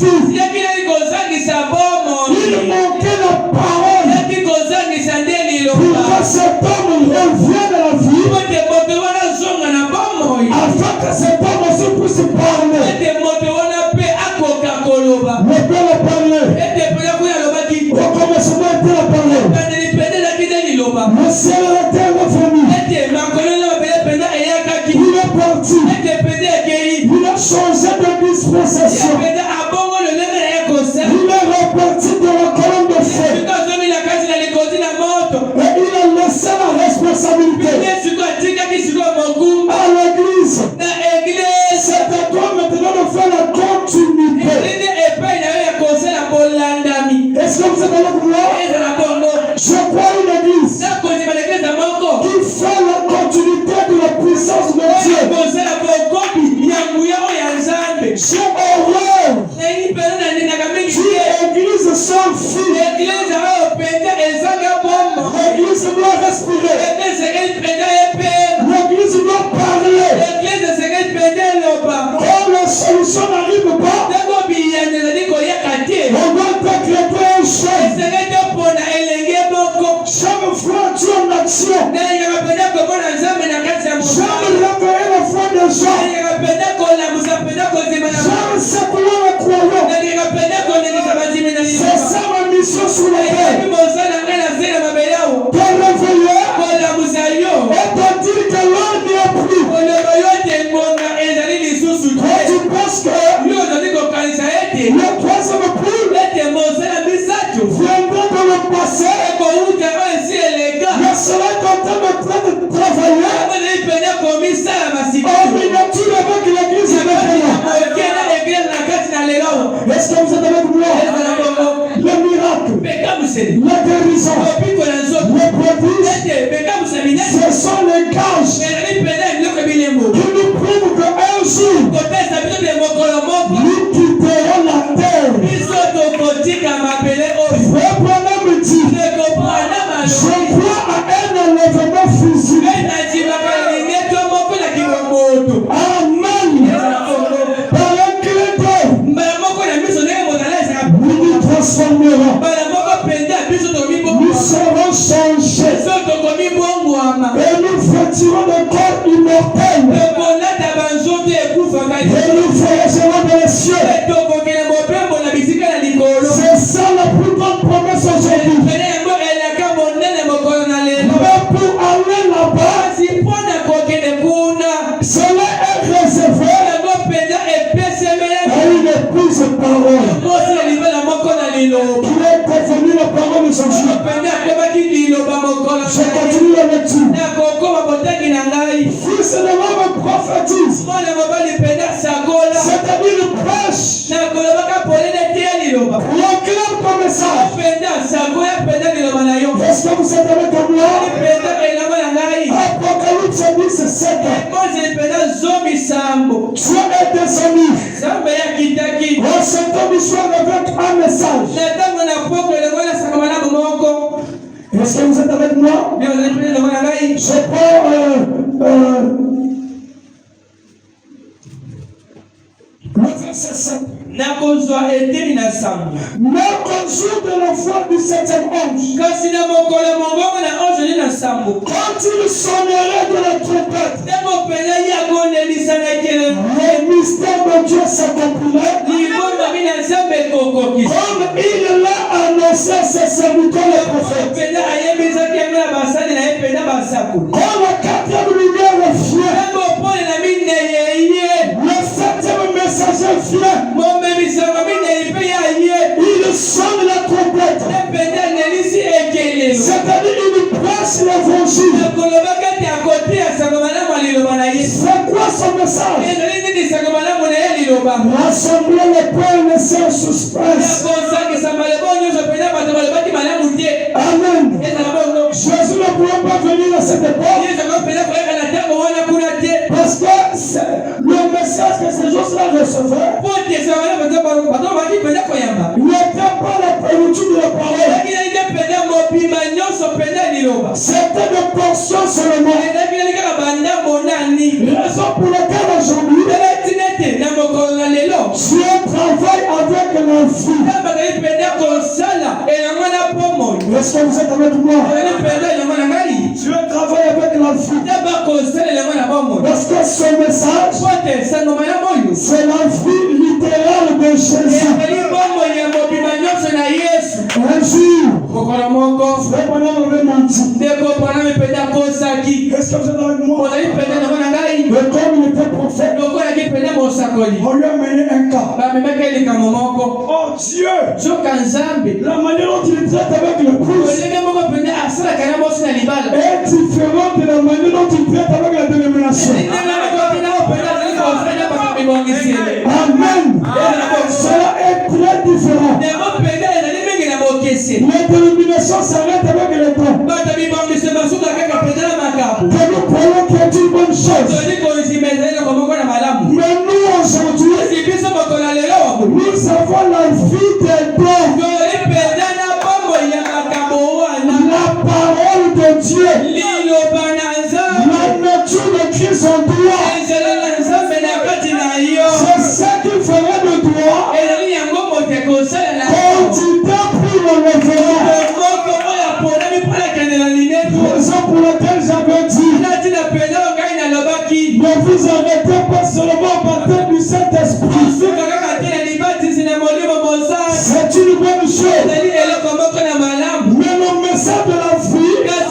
Il manquait la parole. Pour que cet homme revienne à la vie. Afin que cet homme aussi puisse parler. Le père a parlé. Au commencement était la parole. Le ciel et la terre ont fini. Il est parti. Il a changé de dispensation. Il est reparti de la colonne de feu. Et il a laissé la responsabilité à l'église. C'est à toi maintenant de faire la continuité. Est-ce que vous êtes avec moi? Je crois une église qui fait la continuité de la puissance de Dieu. J'ai horreur qui église sans fil. L'église doit respirer. L'église doit parler. Quand la solution n'arrive pas, on doit décréter une chose. Chaque fois tu es en action. J'aime réveiller la foi des gens. J'aime secouer les croyants. C'est ça ma mission sur la terre. Te réveiller et te dire que l'heure n'y a plus. Et tu penses que le troisième plus viendra dans le passé. Mais cela est en train de travailler en miniature avec l'église maintenant. Est-ce que vous êtes avec moi? Le miracle, la guérison, les prodiges, ce sont les gages qui nous prouvent qu'un jour, nous quitterons la terre. Abraham dit, je crois à un enlèvement physique. Amen. Par un clin d'œil, nous nous transformerons. Nous serons changés. Et nous vêtirons le corps immortel. Et nous voyagerons dans les cieux. C'est ça la plus grande promesse aujourd'hui. Mais pour aller là-bas, cela est réservé à une épouse parole. Qui est devenue la parole de son Dieu. Je continue la lecture. Fils de l'homme prophétise. C'est-à-dire prêche. Proclame ton message. Dieu est descendu. En cet homme soir avec un message. Est-ce que vous êtes avec moi? Je prends le verset 7. Mais au jour de la foi du septième ange, quand il sonnerait de la trompette, le mystère de Dieu s'accomplirait, comme il l'a annoncé à ses serviteurs les prophètes. Quand la quatrième lumière est fière, le septième messager vient. Il sonne la trompette. C'est-à-dire il prêche l'évangile. C'est quoi son message? Rassembler les pères et sœurs suspense. Amen. Jésus ne pouvait pas venir à cette époque. Parce que le message que ces gens-là recevaient n'était pas la plénitude de la parole. C'était de portions seulement. Raison pour laquelle aujourd'hui Dieu travaille avec l'enfant. Est-ce que vous êtes avec moi? Dieu travaille avec l'enfant. Parce que son message, c'est la vie littérale de Jésus. Un jour, frère Branham avait menti. Est-ce que vous êtes avec moi? Mais comme il était prophète, on lui a mené un cas. Oh Dieu, la manière dont il traite avec le pouce est différente de la manière dont il traite avec la dénomination. Amen. Cela est très différent. La dénomination s'arrête avec le temps. Que nous croyons qu'il est une bonne chose. Mais nous aujourd'hui, nous avons la vie des dons. La parole de Dieu. La nature de Christ en toi. C'est ça qui ferait de toi quantité pour l'enlèvement. Raison pour laquelle j'avais dit ne vous arrêtez pas seulement à partir du Saint-Esprit. C'est une bonne chose. Mais le message de la vie vient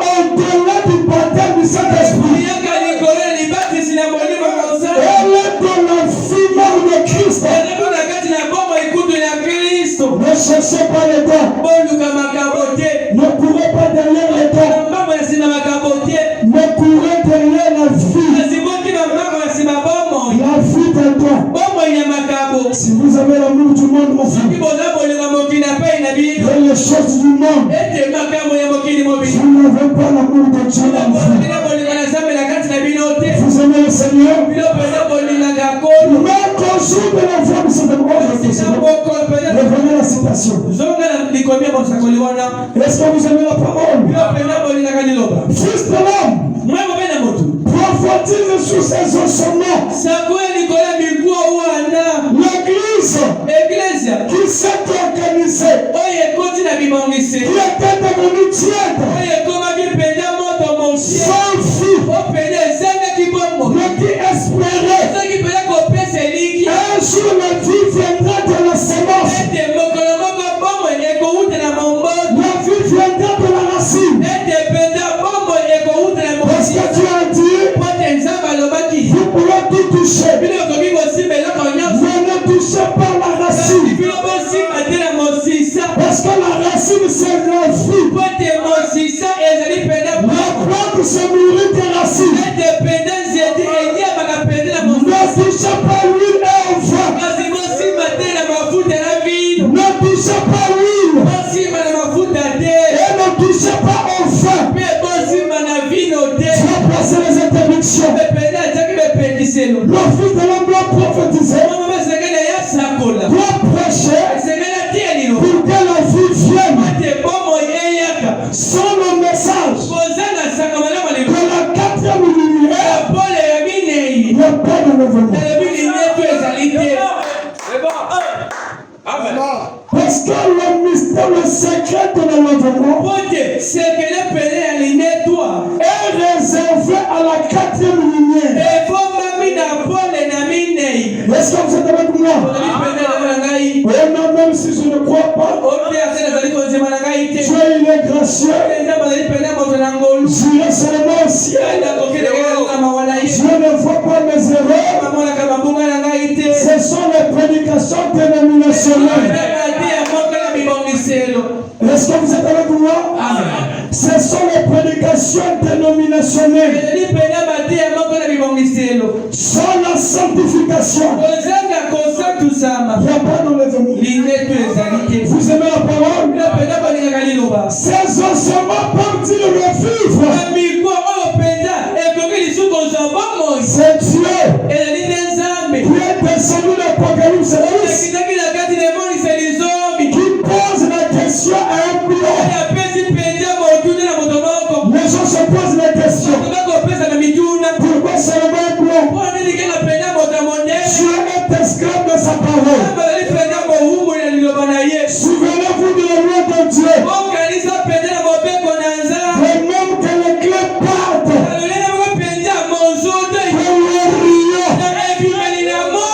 au-delà du baptême du Saint-Esprit. Elle est dans la vie même de Christ. Ne cherchez pas les dons. Ne courez pas derrière les dons. Ne courez derrière la vie. La vie des dons. Si vous avez l'amour du monde, mon frère, et les choses du monde, vous n'avez pas l'amour de Dieu dans vous. Vous aimez le Seigneur. Mais qu'au jour de la foi, nous sommes revenez à la citation. Est-ce que vous aimez la parole? Fils de l'homme, prophétise sur ses ossements. L'église qui s'est organisée, qui était devenue tiède, sans fille, mais qui espérait un jour la vie viendra de la semence, la vie viendra de la racine. Parce que Dieu a dit, vous pouvez tout toucher, mais ne touchez pas la racine. Parce que la racine c'est la vie. La plante se nourrit des racines. Ne touchez pas l'huile et au vent. Ne touchez pas l'huile. Et ne touchez pas au vent. Tu vas passer les interdictions. moi. Parce que le mystère, le secret de l'enlèvement est réservé à la 4e lignée. Est-ce que vous êtes avec moi? Oh, même si je ne crois pas, Dieu il est gracieux. J'irai seulement au ciel. Je ne vois pas mes erreurs. Ce sont les prédications dénominationnelles. Est-ce que vous êtes avec moi? Ce sont les prédications dénominationnelles. Sans la sanctification, il n'y a pas d'enlèvement. Vous aimez la parole? Ces ossements peuvent-ils revivre? C'est Dieu qui est descendu l'Apocalypse 10, qui pose la question à un pion. Les gens se posent la question. Pourquoi seulement un pion? Dieu est esclave de sa parole. Souvenez-vous de la loi de Dieu. De même que les clés partent.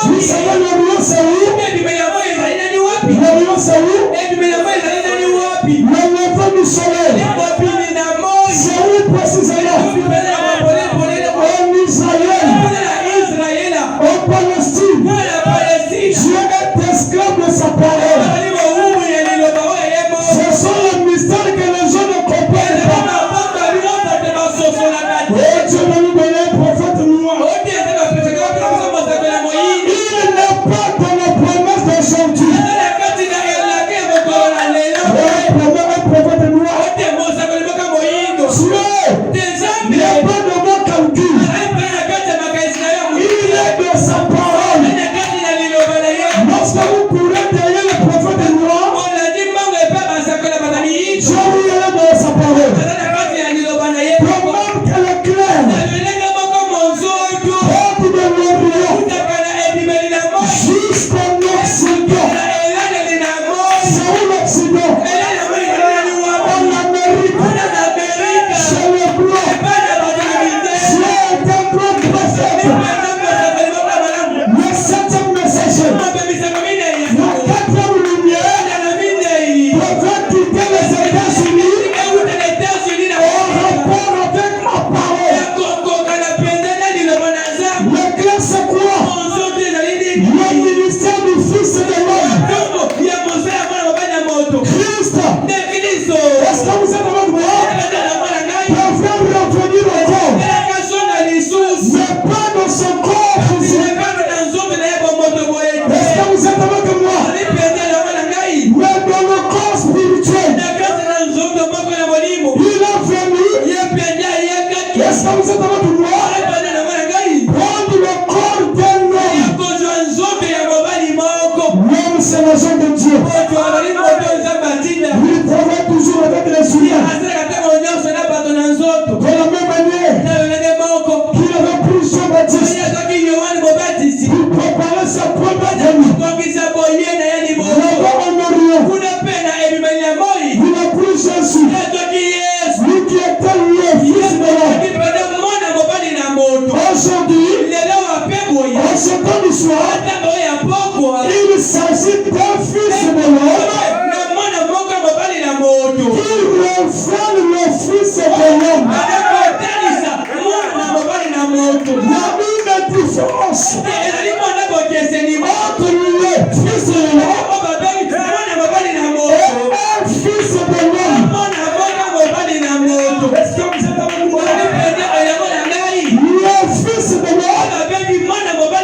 Vous savez le lion c'est où? Le lion c'est où? Le lever du soleil. C'est où précisément? En Israël. En Palestine. Dieu est esclave de sa parole. Ce sont les mystères que les gens ne comprennent pas. Oh, Dieu va nous donner un prophète noir. Il n'est pas dans nos promesses d'aujourd'hui. Un prophète noir. Dieu n'est pas dans nos calculs. Il est de sa parole. Lorsque vous courez derrière le prophète noir, Dieu lui est dans sa parole. Comment qu'elle est claire. Porte de l'Orient jusqu'en Occident. C'est où l'Occident? En Amérique. C'est le blanc. Dieu est un grand prophète. Le 7e messager. La 4e lumière devrait quitter les États-Unis en rapport avec ma parole. Le clair c'est quoi? Le ministère du Fils de l'homme. Christ. Est-ce que vous êtes avec moi? Devrait revenir au corps. Mais pas dans son corps physique. Est-ce que vous êtes avec moi? Mais dans le corps spirituel. Il est venu. Est-ce que vous êtes avec moi? Prendre le corps d'un homme. L'homme c'est la chose de Dieu. Il travaille toujours avec les humains. De la même manière qu'il avait pris Jean-Baptiste pour préparer sa première venue. Là-bas en Orient, il a pris Jésus, lui qui était le Fils de l'homme. Aujourd'hui, en ce temps du soir, il s'agit d'un Fils de l'homme qui révèle le Fils de l'homme. Il y a une différence entre le Fils de l'homme et un Fils de l'homme. Est-ce que vous êtes avec moi? Le Fils de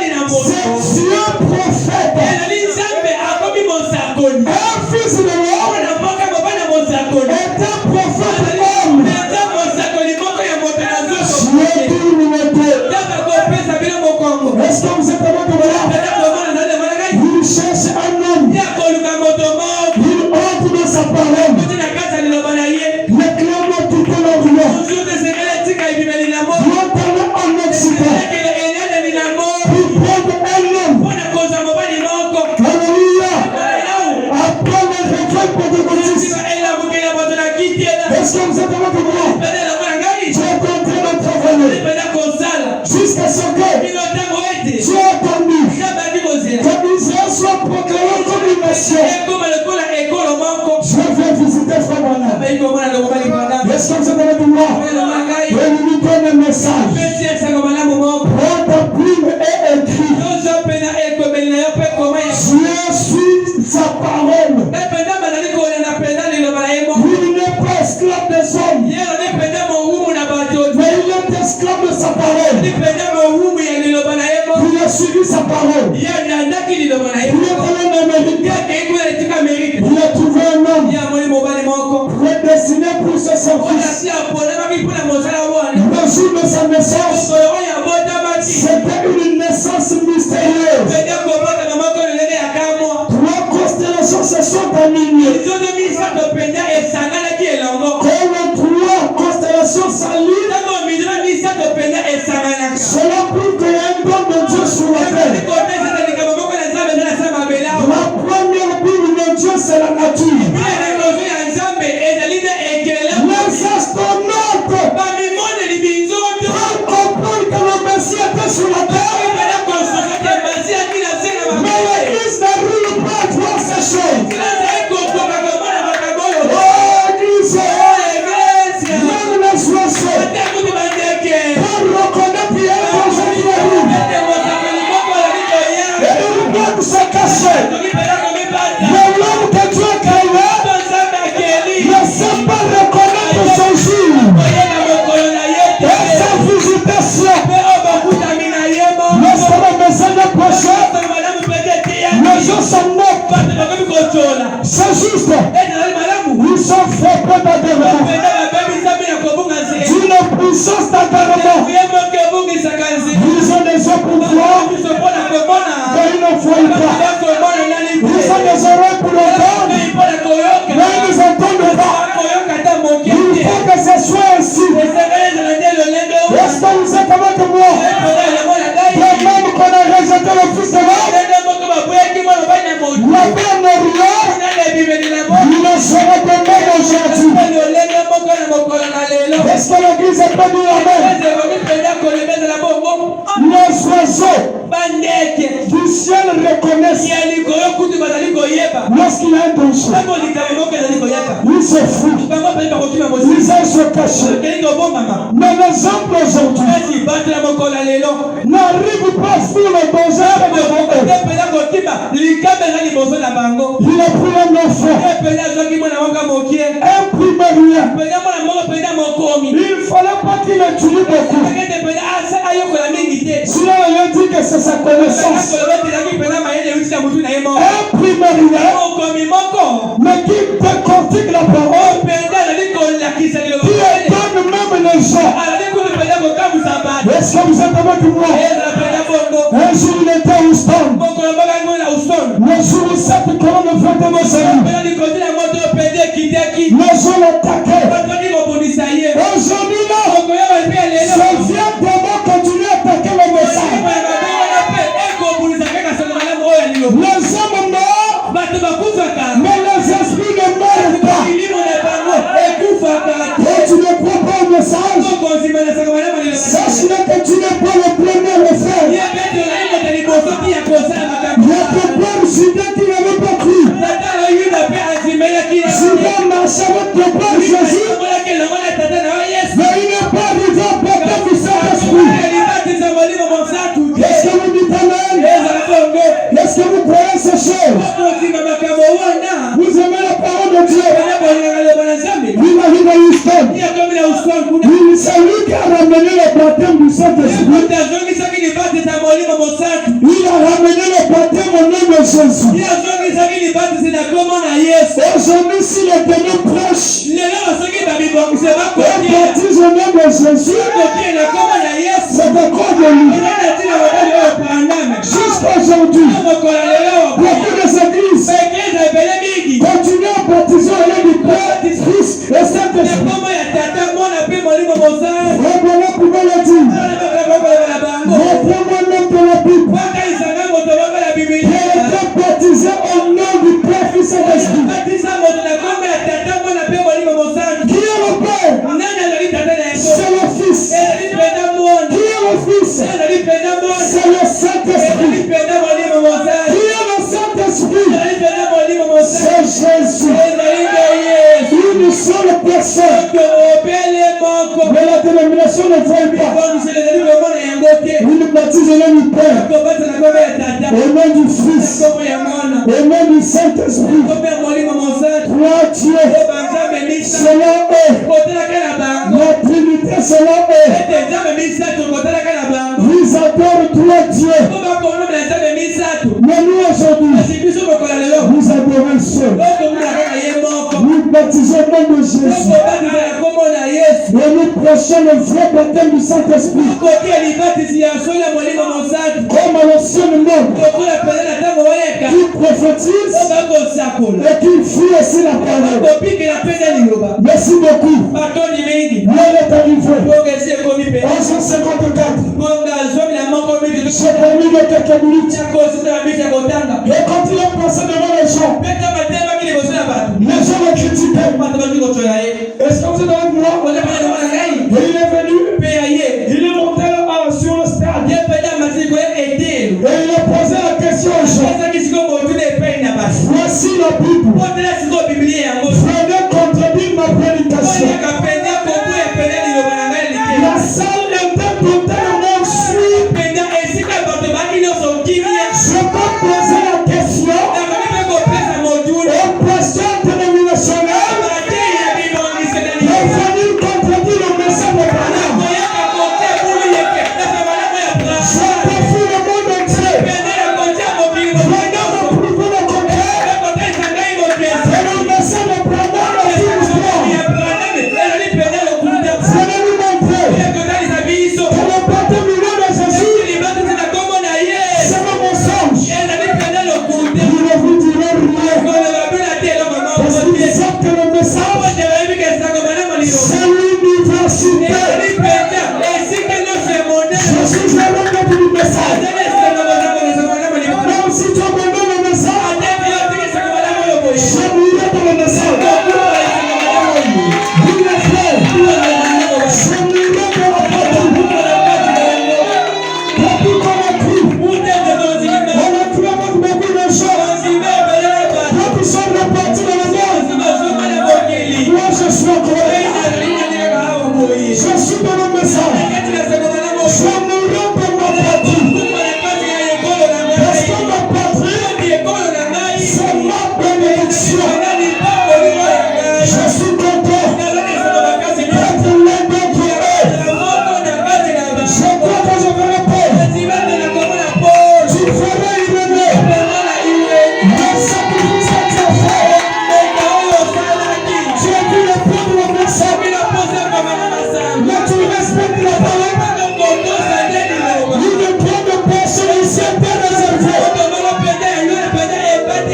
l'homme, c'est Dieu prophète. formation. Je vais visiter Frère Branham. Est-ce que vous avez dit moi? Et il nous donne un message. Prends ta plume et écris. Je suis sa parole. Il n'est pas esclave des hommes. Mais il est esclave de sa parole. Il a suivi sa parole. Il est allé en Amérique. Il a trouvé un homme prédestiné pour ce service. Le jour de sa naissance, c'était une naissance mystérieuse. 3 constellations se sont alignées. Comme 3 constellations s'alignent, cela prouve qu'il y a un don de Dieu sur la terre. La première Bible de Dieu, c'est la nature. Les astronautes comprennent que le Messie était sur la terre. Mais l'Église n'arrive pas à voir ces choses. Même les oiseaux, pour reconnaître qu'il y a un projet qui arrive. Et ils peuvent se cacher. Mais l'homme que Dieu a créé ne sait pas reconnaître son jour et sa visitation. Lorsque le message prochain, les gens s'en moquent. C'est juste. Ils sont frappés d'adorement. D'une puissance d'adorement. Ils ont des yeux pour voir, mais ils ne voient pas. Ils ont des oreilles pour entendre, mais ils n'entendent pas. Il faut que ce soit ainsi. Est-ce que vous êtes avec moi? Même qu'on a rejeté le Fils de l'homme, la paix n'est rien. Il ne sera pas même aujourd'hui. Est-ce que l'Église est pas dit amen? Les oiseaux du ciel reconnaissent lorsqu'il y a un danger. Ils se foutent. Ils aiment se cacher. Mais les hommes d'aujourd'hui n'arrivent pas à fuir le danger devant eux. Il a pris un enfant, imprimé rien. Il ne fallait pas qu'il étudie beaucoup. Sinon, il a dit que c'est sa connaissance. Imprimé rien, mais qui décortique la parole, qui donne même les gens. Est-ce que vous êtes avec moi? Un jour, il était à Houston. Le jour où cette colonne fêtait nos amis, les gens l'attaquaient. Aujourd'hui, là, ce vient de moi continuer à attaquer le message. Les hommes meurent, mais les esprits ne meurent pas. Et tu ne crois pas au message? Sache que tu n'es pas le premier à le faire. Il y a des problèmes Judas qui n'avaient pas cru. Judas marchait avec le Père Jésus, mais il n'est pas arrivé au baptême du Saint-Esprit. Est-ce que vous dites amen? Est-ce que vous croyez ces choses? Vous aimez la parole de Dieu? Il arrive à Houston. C'est lui qui a ramené le baptême du Saint-Esprit. Il a ramené le baptême au nom de Jésus. Aujourd'hui, si les ténèbres prêchent, on baptise au nom de Jésus, c'est à cause de lui. Jusqu'aujourd'hui, beaucoup des églises continuent à baptiser au nom du Père, du Fils et Saint-Esprit. Vraiment, pouvez le dire. Reprends-moi le nom de la Bible. Qui a été baptisé au nom du Père, Fils et Saint-Esprit. Qui est le Père? C'est le Fils. Qui est le Fils? C'est le Saint-Esprit. Qui est Au nom du Fils, au nom du Saint-Esprit, trois Dieu, selon eux, la Trinité selon eux, ils adorent trois dieux. Mais nous aujourd'hui, nous adorons le seul. Nous baptisons au nom de Jésus. Et nous prêchons le vrai baptême du Saint-Esprit. Comme à l'ancien monde, qui prophétise et qui fuit aussi la parole. Merci beaucoup. L'heure est arrivée. 11h54. J'ai permis de quelques minutes. Et quand il est passé devant les gens, les gens l'ont critiqué. Est-ce que vous êtes avec moi? Et il est venu. Il est monté sur le stade. Et il a posé la question aux gens. Voici la Bible. Venez contredire ma prédication. La salle était totalement suivie. Je peux poser la question au président dénominationnel de venir contredire le message de Branham. Je défie le monde entier. Venez me prouver le contraire. C'est le message de Branham la vie d'histoire. Venez nous montrer que le baptême du nom de Jésus, c'est le mensonge. Il ne vous dira rien. Parce qu'ils savent que le message, c'est l'université. Je suis heureux de du message. Même si tu abandonnes le message, j'aimerais dans le message. Oui, mes frères, j'aimerais dans la partie. Depuis qu'on a cru avec beaucoup de choses. Quand ils sont repartis dans le monde, moi je suis encore là. Je suis dans le message. J'aimerais dans ma partie. Parce que ma patrie, c'est ma bénédiction. Je suis content d'être l'un d'entre eux. Je crois que je vais répondre. Tu ferais Irénée. Le sacrifice que tu as fait. Tu as pu répondre au message. Mais tu respectes la parole. Une grande personne ici est réservée.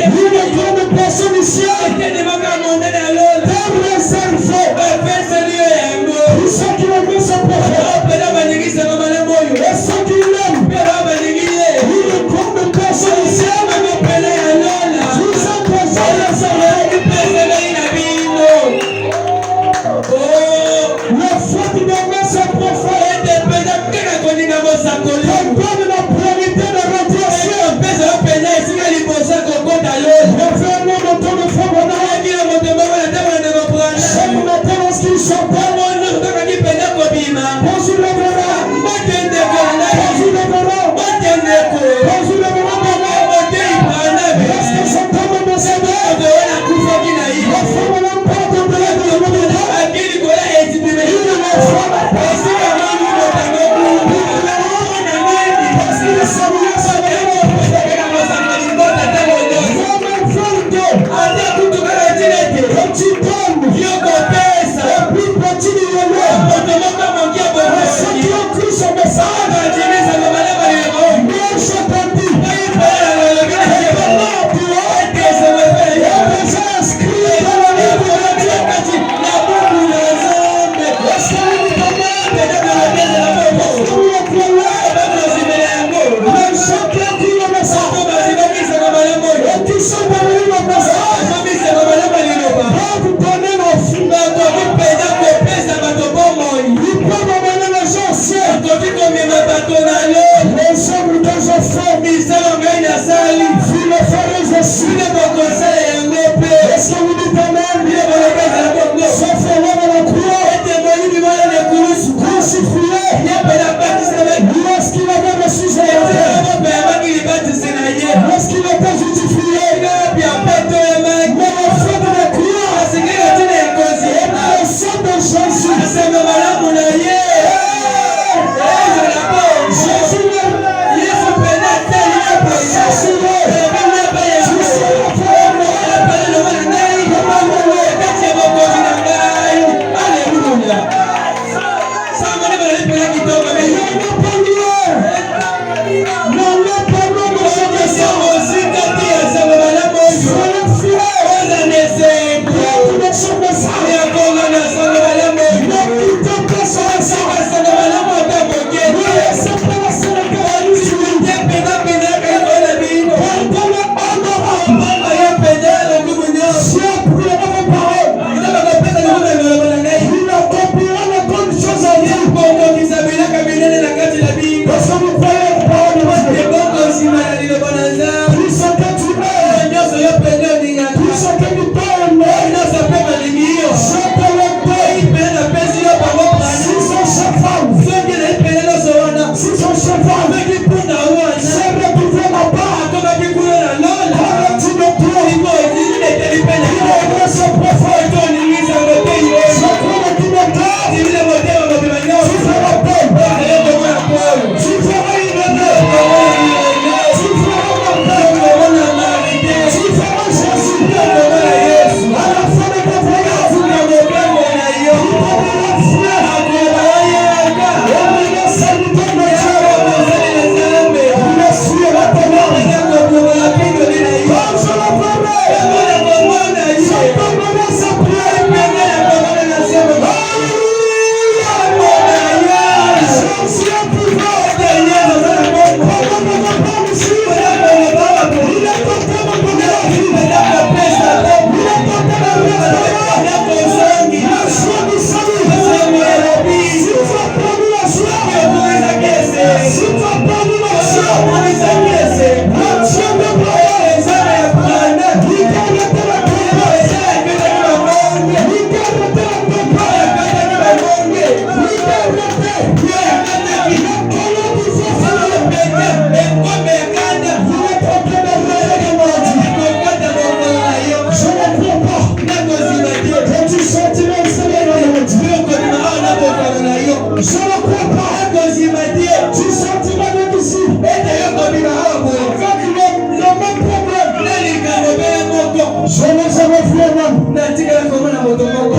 Une grande personne ici est réservée. Pour ceux qui aiment ce prophète et ceux qui l'aiment. Une grande personne ici vous êtes la faute d'aimer ce prophète donne la priorité de radiation. Révérend le temps de foi bonheur. Chaque matin lorsqu'il chantait, bonjour le verra. Bonjour le verra. Bonjour le verra. Lorsque cet homme me décédé, la femme n'emporte de l'aide de l'humanité. Parce qu'il est sérieux, ça Lorsqu'il avait reçu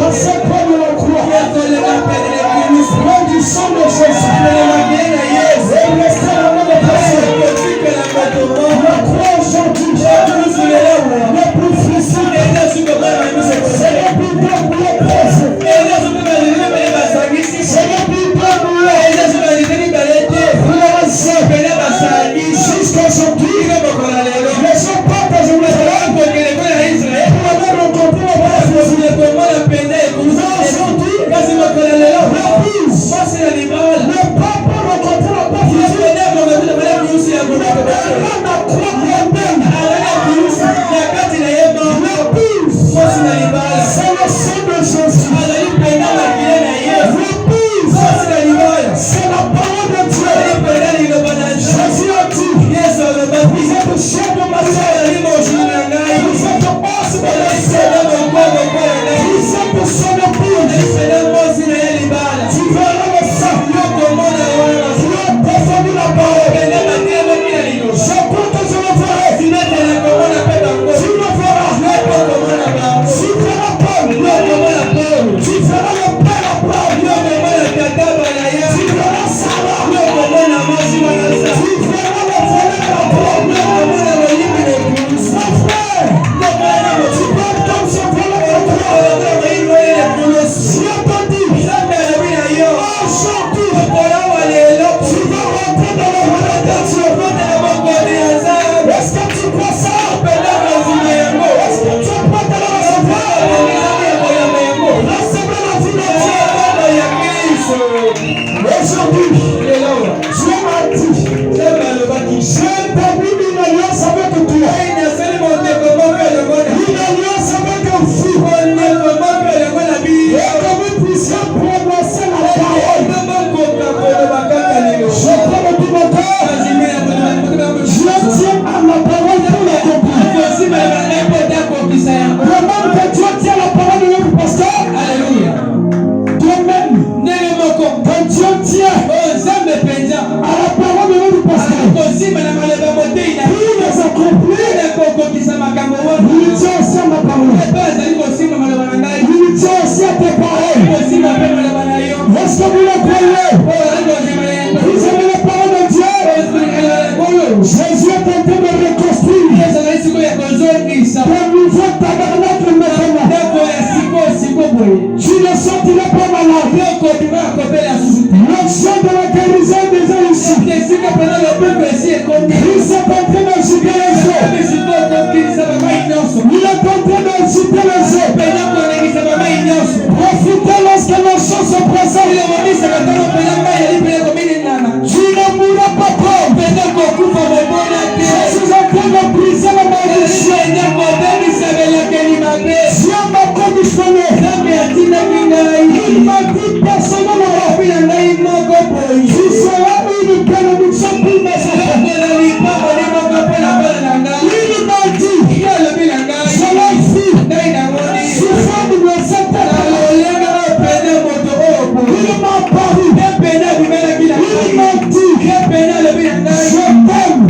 Passez par la croix. Prends du sang de Jésus. Et restez dans le passé. La croix aujourd'hui. Le plus difficile. C'est le plus dur pour le passé. C'est le plus dur pour le jusqu'à aujourd'hui. Ne sont pas dans une Israël. Pour avoir rencontré le passé. Aujourd'hui, le papa rencontre le passé. C'est le sang de Jésus. C'est la parole de Dieu. Jésus a dit, vous êtes chef de ma soeur. Vous êtes os de la soeur. Vous êtes son épouse. Tu verras le sang. Tu as défendu la parole. Je crois que je le ferai. Tu le feras. Tu feras Paul. Tu feras le Père Abraham. Tu feras Sarah. Tu feras le voleur Abraham. Mon frère, tu peux comme ce voleur Abraham. Dieu te dit, aujourd'hui, tu vas rentrer dans le royaume de Dieu. Est-ce que tu crois ça? Est-ce que tu es prêt à le recevoir? Recevez la vie de Dieu. Aujourd'hui, Dieu m'a dit, j'ai établi une alliance avec toi. Une alliance avec vous. Et que vous puissiez prononcer la parole. Je prends le tout mon cœur. Je tiens à la parole pour l'accomplir. Demande que Dieu tient la parole de notre pasteur. Alléluia. Toi-même, que Dieu tient à la parole de notre pasteur. Pour les accomplir, il tient aussi à ma parole. Il tient aussi à tes paroles. Est-ce que vous le croyez? Vous avez la parole de Dieu? Jésus est en train de reconstruire un nouveau tabernacle maintenant. Tu ne sortiras pas malade. L'onction de la guérison est déjà ici. Christ est en train de juger les eaux. Il est en train de juger les eaux. Profitez lorsque les choses sont présentes. Tu ne mourras pas pauvre. Je suis en train de briser la malédiction. Dieu m'a commissionné. Il m'a dit personnellement, tu seras une bénédiction pour mes enfants. Il m'a dit, je l'ai vu, sous forme de cette parole. Il m'a parlé. Il m'a dit, je t'aime.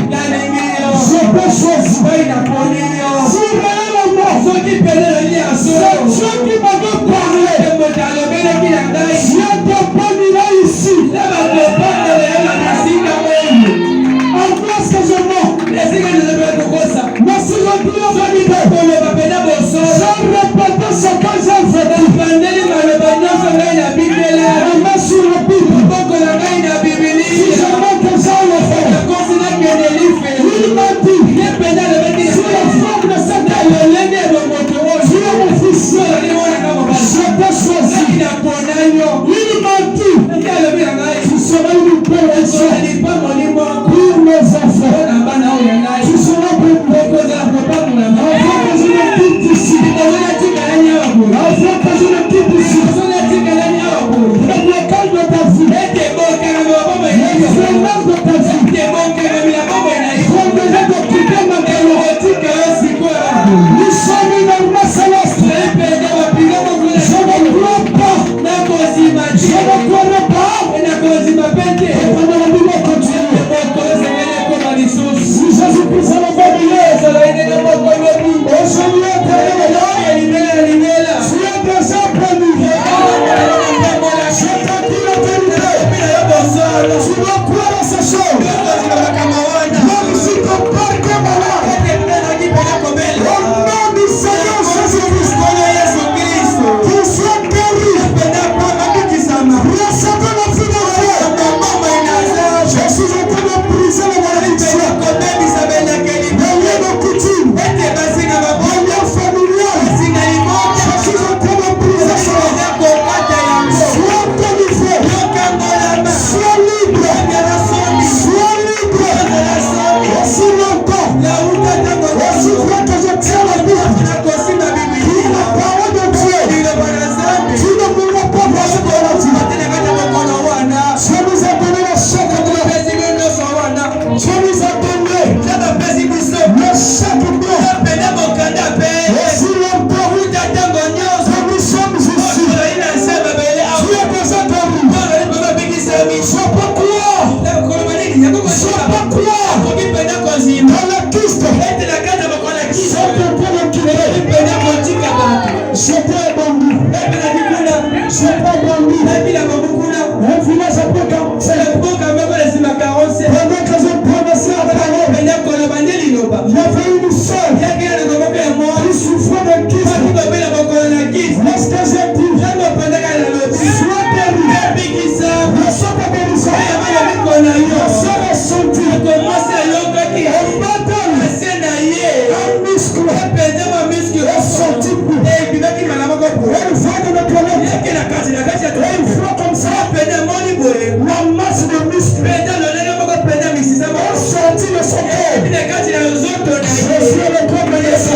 Je peux choisir. Si réellement, c'est Dieu qui m'a parlé. Dieu te bénira ici. Avant ce que je mens. Mais si je dis la vérité, j'ai répété ce que j'ai fait. Je mets sur le Bible. Si je mets que ça le fait. Il m'a dit, si la forme de cette Dieu est officiel. seul qui souffrait de kyste. Lorsque j'ai dit, sois guéri, reçois ta guérison. Reçois la santé. Un muscle est sorti plus. Une fois de notre colère, une fois comme ça, la masse de muscles est sortie de son corps. Je suis le corps de Jésus.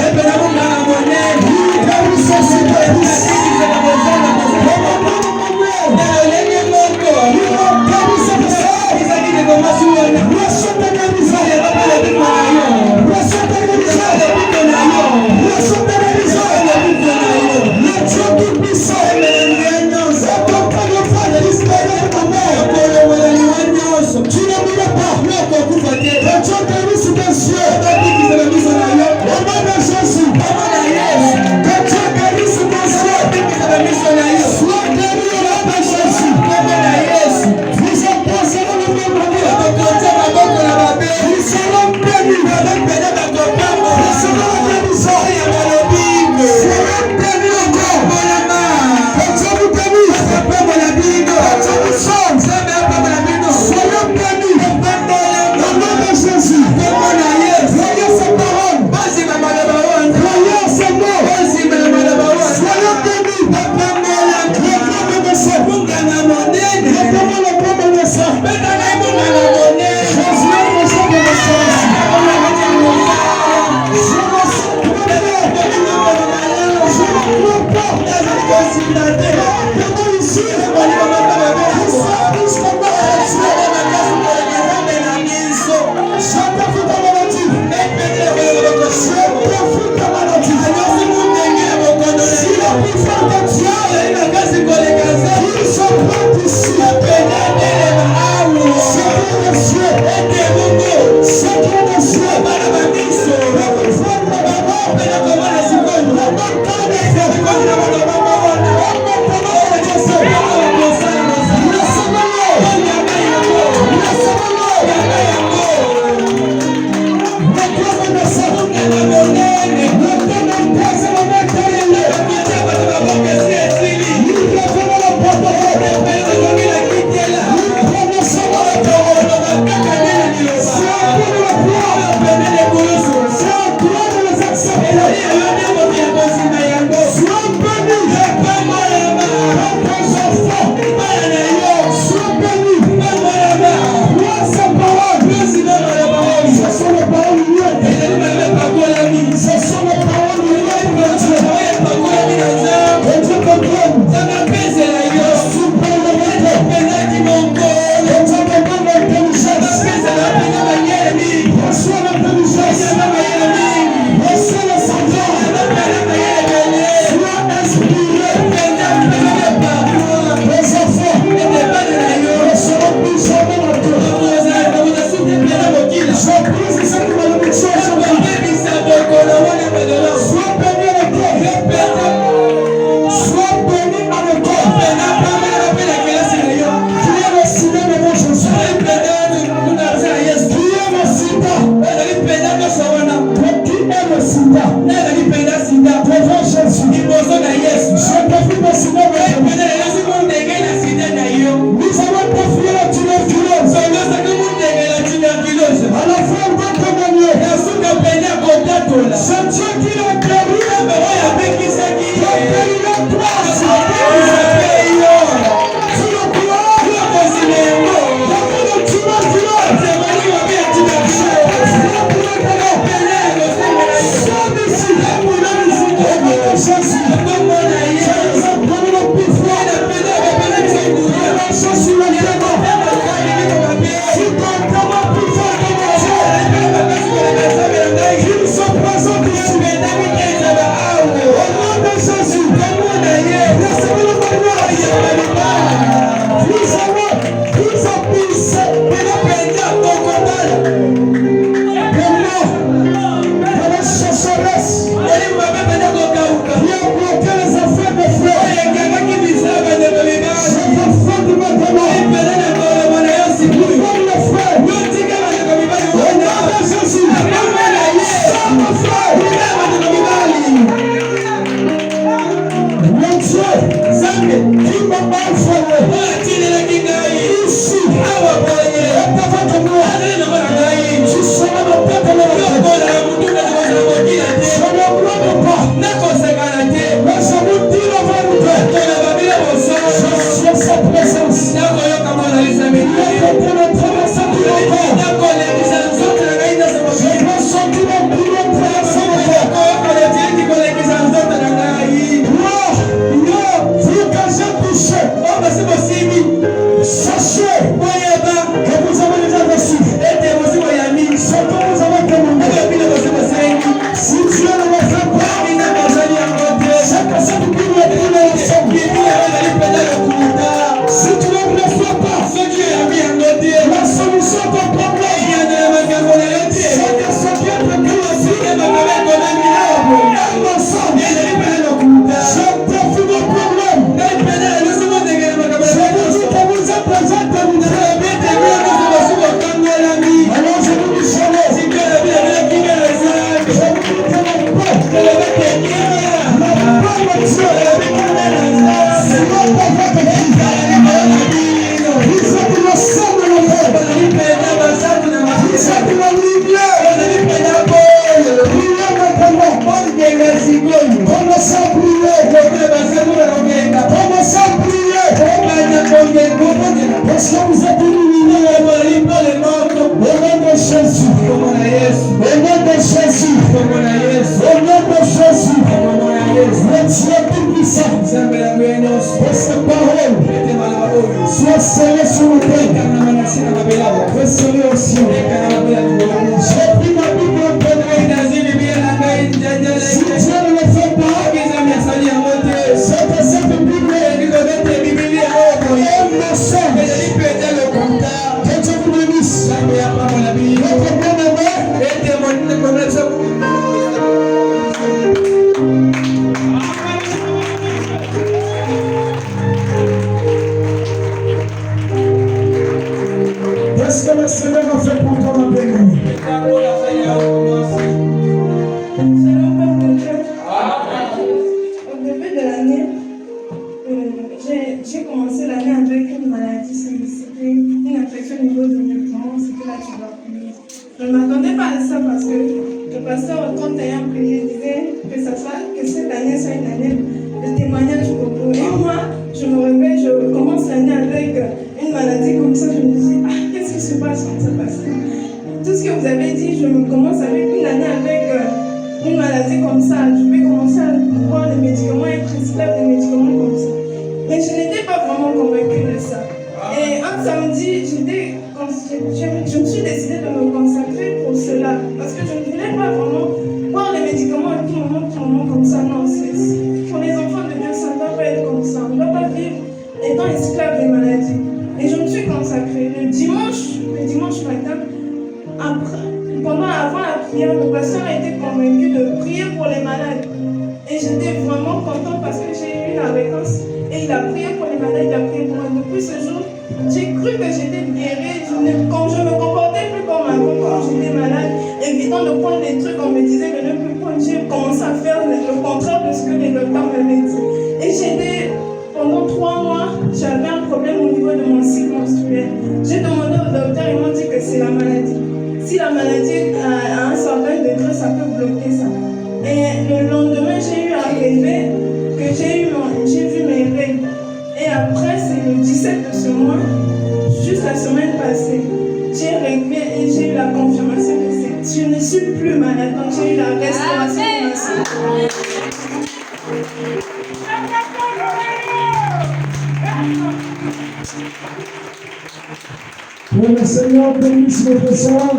Le Seigneur bénisse notre soeur.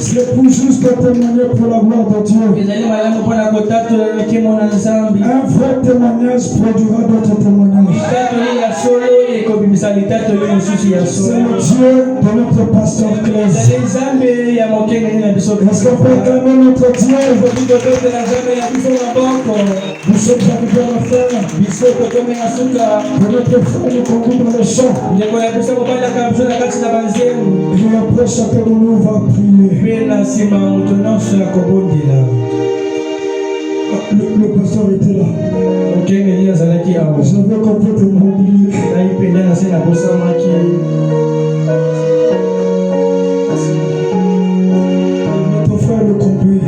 C'est pour juste témoigner pour la gloire de Dieu. Un vrai témoignage produira d'autres témoignages. C'est le Dieu de notre pasteur Claire. Est-ce qu'on peut acclamer notre Dieu? Nous sommes arrivés à la fin de notre frère de concours dans le champ. Et après chacun de nous va prier. Le pasteur était là. J'avais complètement oublié. Ton frère le conduit.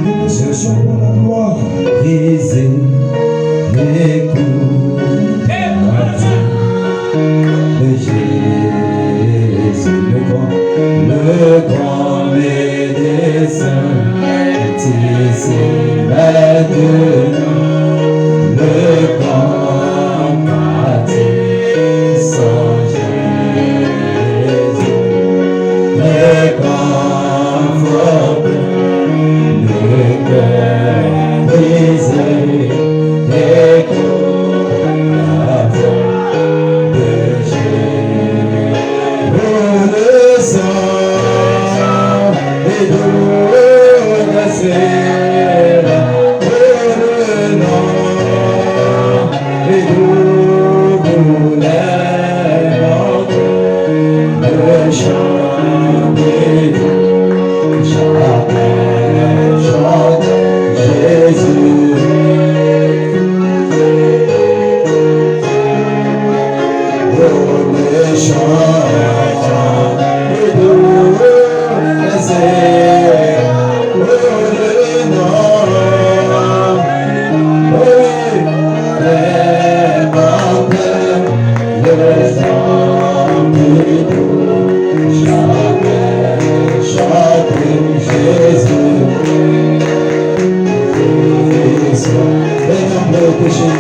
Nous cherchons dans la gloire. Brisez les coups de Jésus, le grand médecin, ici maintenant, le grand bâtissant Jésus, le grand fortin, le cœur brisé, écho la voix de Jésus. Oh, le sang et l'eau glacée, oh, le nom et l'eau coulait encore, le chant des loups, chante Jésus. Oh, le chant et l'eau glacée, oh, le nom, oh, les montagnes, le sang du loup, chante Jésus. Les nombreux péchés,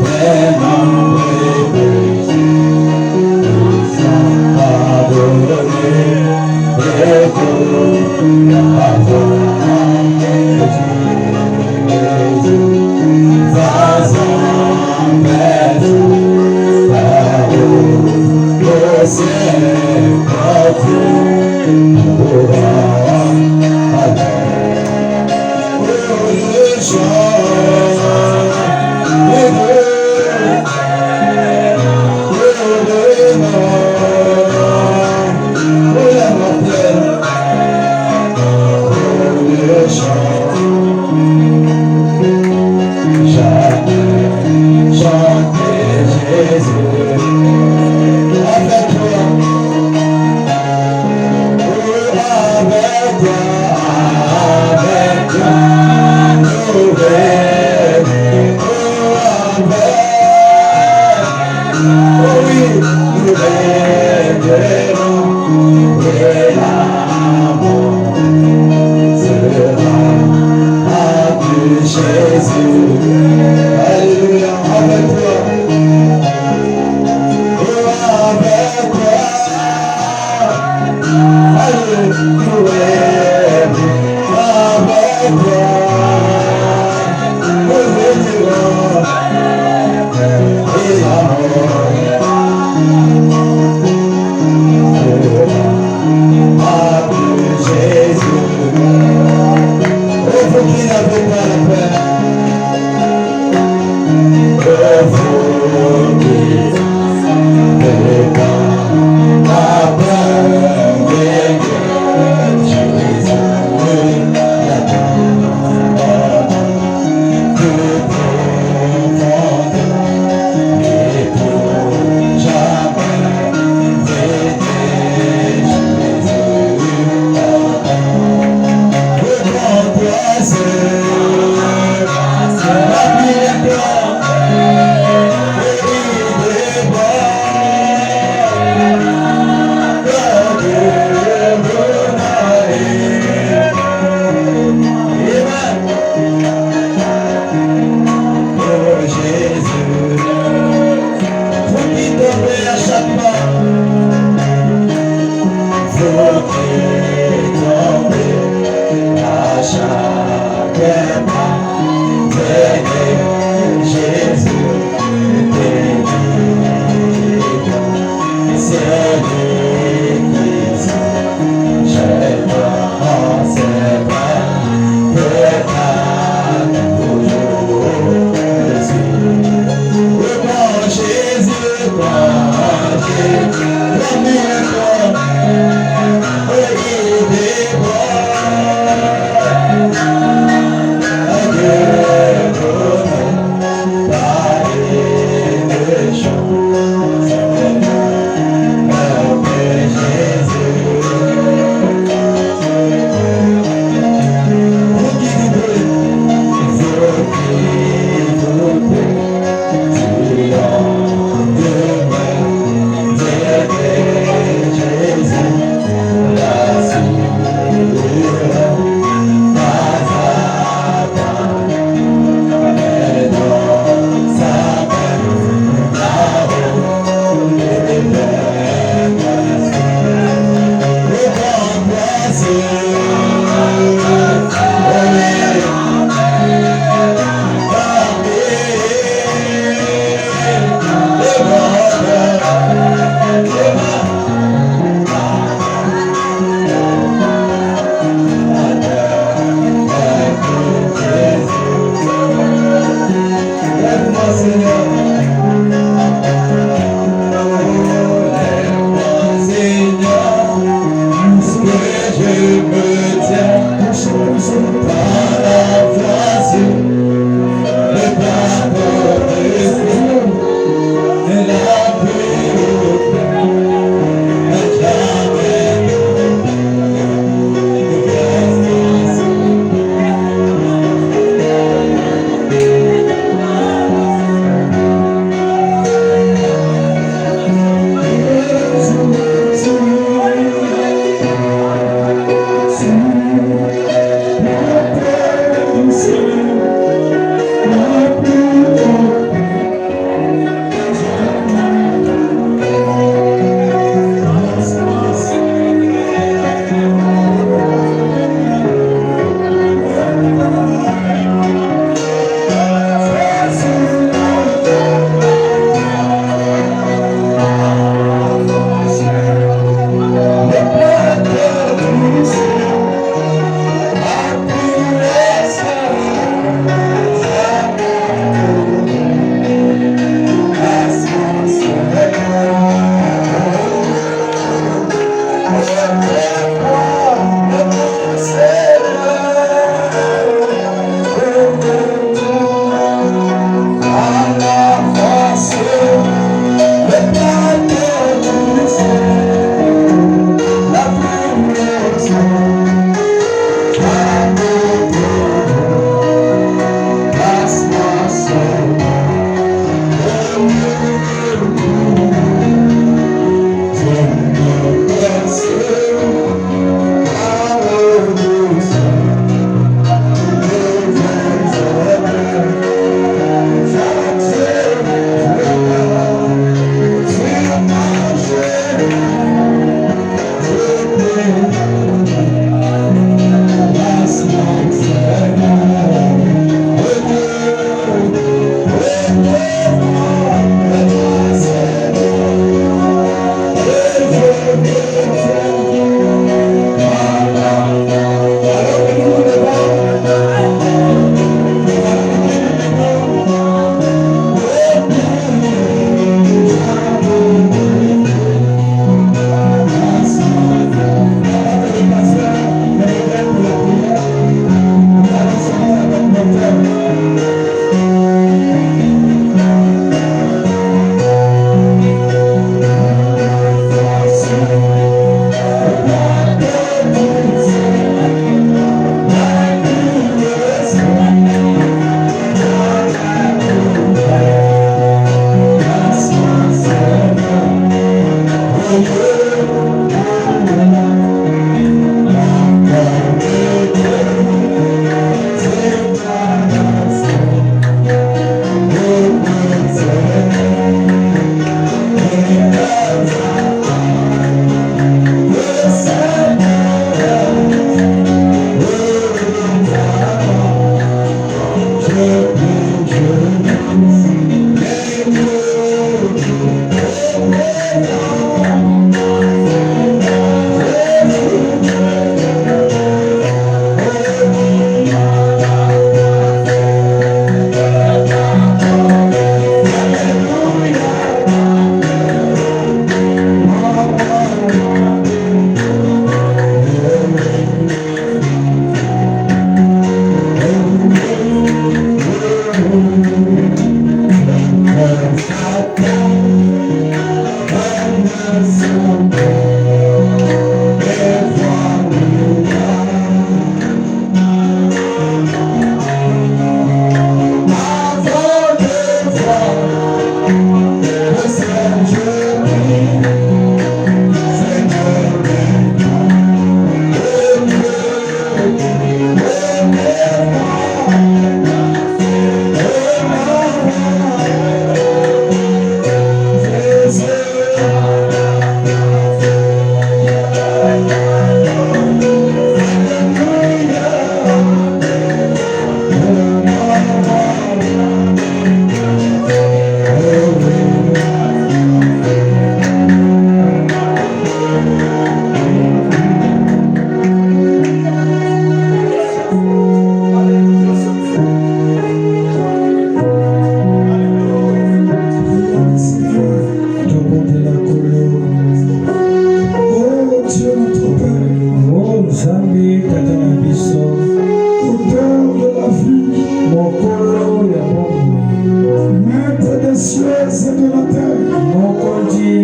les nombreux péchés, pardonnés, et pour avoir Jésus, vas-en, Maître, au ciel, partout, pour le chant et le nom, pour la mortelle, le chant, jamais chanter Jésus, avec toi, avec toi, avec toi. Jésus, alléluia, avec toi, avec toi, alléluia, avec toi, et l'amour, Jésus, vous qui n'avez pas la paix, vous qui n'avez pas la paix, Jésus, la paix, que profondeur, et pour jamais, Jésus, le grand plaisir. Pour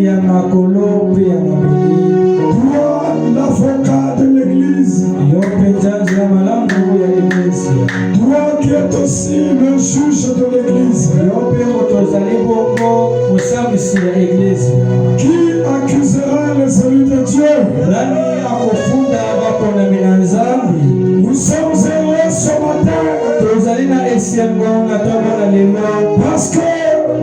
ya makolo pe ya mabeli. Toi, l'avocat de l'église. Yo penza nzela malamu ya eglise. Toi qui es aussi le juge de l'église. Yo pe moto ozali bongo mosambisi ya eglise. Qui accusera les élus de Dieu? Nani akofunda baponami na Nzambi? Nous sommes heureux ce matin Tozali na esengo na ntongo na lelo. parce que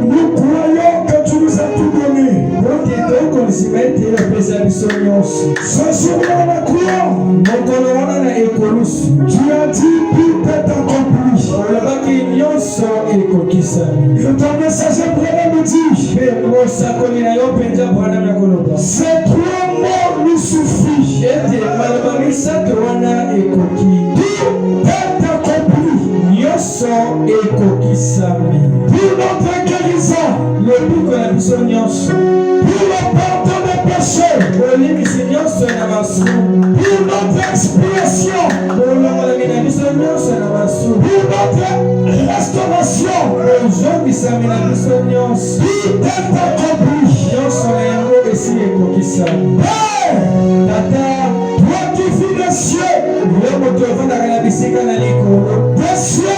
nous croyons que tu nous as tout donné. Oke tokonzima ete opesa biso nyonso. Ce jour-là, la croix, Mokolo wana na ekolusu. tu as dit tout est accompli. Olobaki nyonso ekokisami. Que ton messager Branham nous dit, Mpe mosakoli na yo mpenza Branham akoloba. ces 3 mots nous suffisent. Ete maloba misato wana ekoki. Tout est accompli Nyonso ekokisami. pour notre guérison, Lobiko na biso nyonso. pour le pardon des péchés, Olimisi nyonso na masumu. pour notre expiation, Olongolami na biso nyonso na masumu. pour notre restauration. Ozongisami na biso nyonso. Tout est accompli. Nyonso na yango esi ekokisami. Père, Tata, toi qui vis les cieux, yo moto ovandaka na bisika na likolo. des cieux,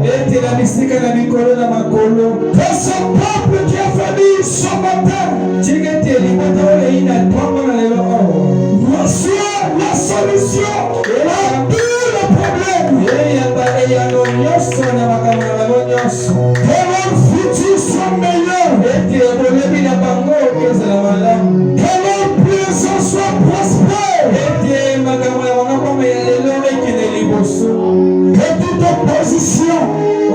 Ete na bisika na mikolo na makolo. de ce peuple qui est venu ce matin, Tika ete libota oyo eyi na ntongo na lelo awa. reçois la solution à tous les problèmes. Eyamba eyano nyonso na makambo na bango nyonso. Que leur futur soit meilleur, Ete bolebi na bango ezala malamu. que leur présent soit prospère, Ete makambo na bango koma ya lelo ekende liboso. que toute opposition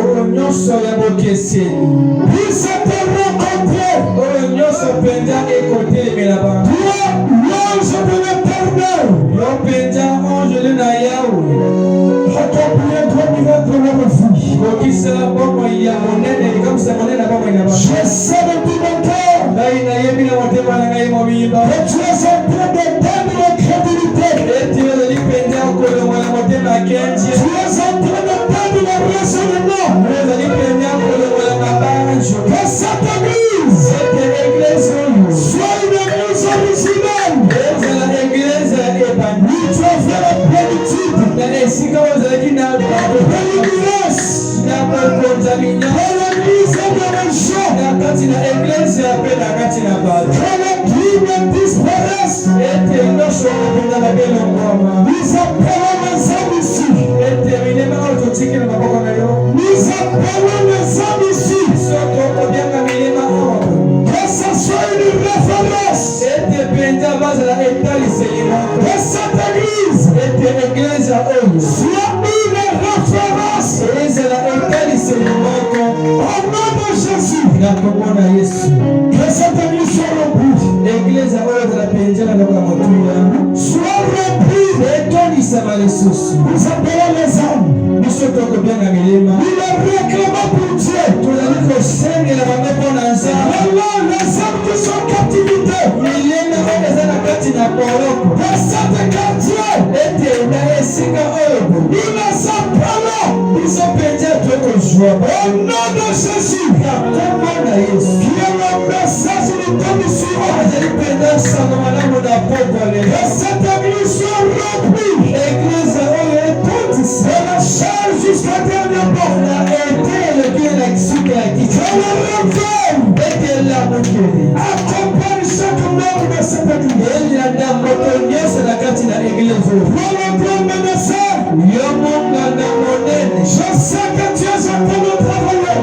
Oyo nyonso ya bokeseni. puisse être rencontrée. Oyo nyonso mpenza ekotelemela bango. Toi, l'ange de l'Éternel, Yo mpenza anjele na yawe. accomplis ton miracle dans ma vie. Kokisela bomoi ya monene likamwisa monene na bomoi na bango. Je sais de tout mon cœur Ngai nayebi na motema na ngai mobimba. que tu es en train de donner la crédulité. Ete ozali mpenza kolongola motema kenji. Tu es en train de donner le raisonnement. Ozali mpenza kolongola mabanjo. Que cette église Ete eglise oyo soit une église originale. ezala eglise ya ebandi. Où tu as fait la plénitude, Na esika ozalaki na bénédice, na kokonza de minyama l'église et de les gens. na kati na eglise mpe na kati na bato. Que les crimes disparaissent. Ete nyonso mpenza babelongwama. Nous appelons les hommes ici. Ete minema oyo totiki na maboko na yo. Nous appelons les hommes ici. Soko obianga minema oyo. Que ce soit une référence. Ete mpenza bazala etaliseli moko. Que cette église Ete eglise oyo soit une référence. ezala etaliseli moko. Au nom de Jésus. Na kombo na Yesu. Que cette église soit remplie. Eglise oyo ezala mpenza na loko ya motuya. Soit remplie. Etonisama lisusu. Nous appelons les hommes. Biso tokobianga milema. Nous les réclamons pour Dieu. Tozali kosengela bango mpo na Nzambe. Alors les hommes qui sont en captivité. Milema oyo eza na kati na poroko. Dans cet quartier. Ete na esika oyo Nous les appelons. biso mpenza tokozwa Au nom de Jésus. na kombo na Yesu. Qui est le message de ton mission. Azali mpenza sango malamu na pokwa Que lelo. cette église soit remplie. Eglise oyo etondisa Et la charge jusqu'à dernier mort. na ete elekile na kisuka ya Que kichwa. le réveil Ete elamukeli accompagne chaque membre de cette église. elanda moto nyonso na kati na eglise oyo. Pour le grand ministère, Yo monganga monene. je sais que tu es en train de travailler.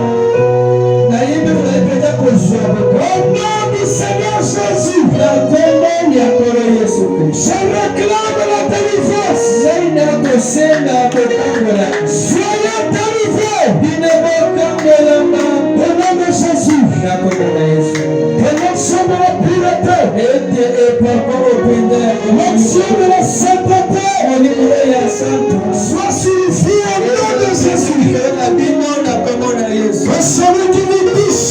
Nayebi ozali mpenza kozwa boto. Au nom du Seigneur Jésus, Na kombo ya nkolo Yesu Kristo. je réclame la délivrance. Ngai nakosenga kokangola. Soyez délivrés. Bino bokangolama. Au nom de Jésus, Na kombo na Yesu. que l'onction de la pureté, Ete epapa openza ya l'onction de la sainteté molimo ya santo. soit signifiée au nom de Jésus. Na bino na kombo na Yesu. Que celui qui vous touche,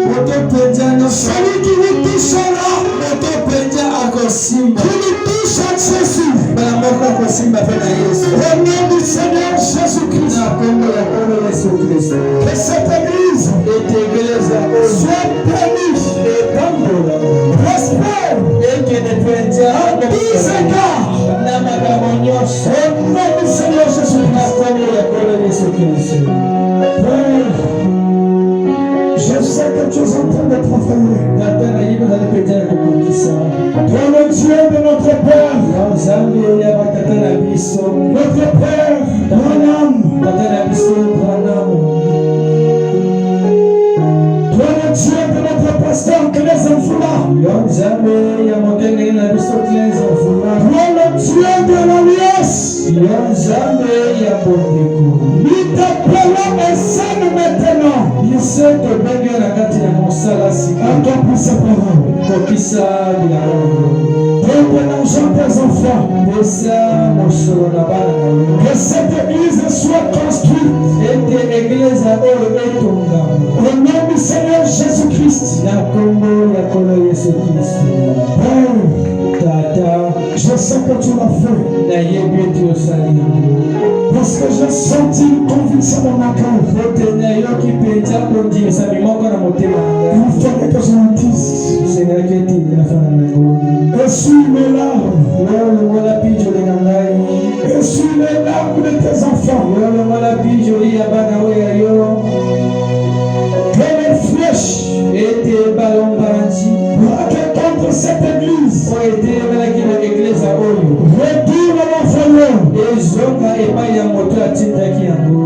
Moto mpenza nyonso. celui qui vous touchera, Moto mpenza akosimba. qui vous touche à Jésus. Bala moko akosimba mpe na Yesu. Au nom du Seigneur Jésus-Christ, Na kombo ya nkolo Yesu Kristo. que cette église Ete eglise oyo soit bénie. etambola. le Dieu de l'alliance. Nous t'appelons et sonne maintenant. Accomplis sa parole. Revenons tes enfants. Que cette église soit construite. Au nom du Seigneur Jésus-Christ. Je sais que tu l'as fait. Parce que j'ai senti une conviction dans ma cœur. Il fallait que je le dise. Essuie mes larmes. Essuie les larmes de tes enfants. Que les flèches braquées contre cette église retourne à l'envoyeur.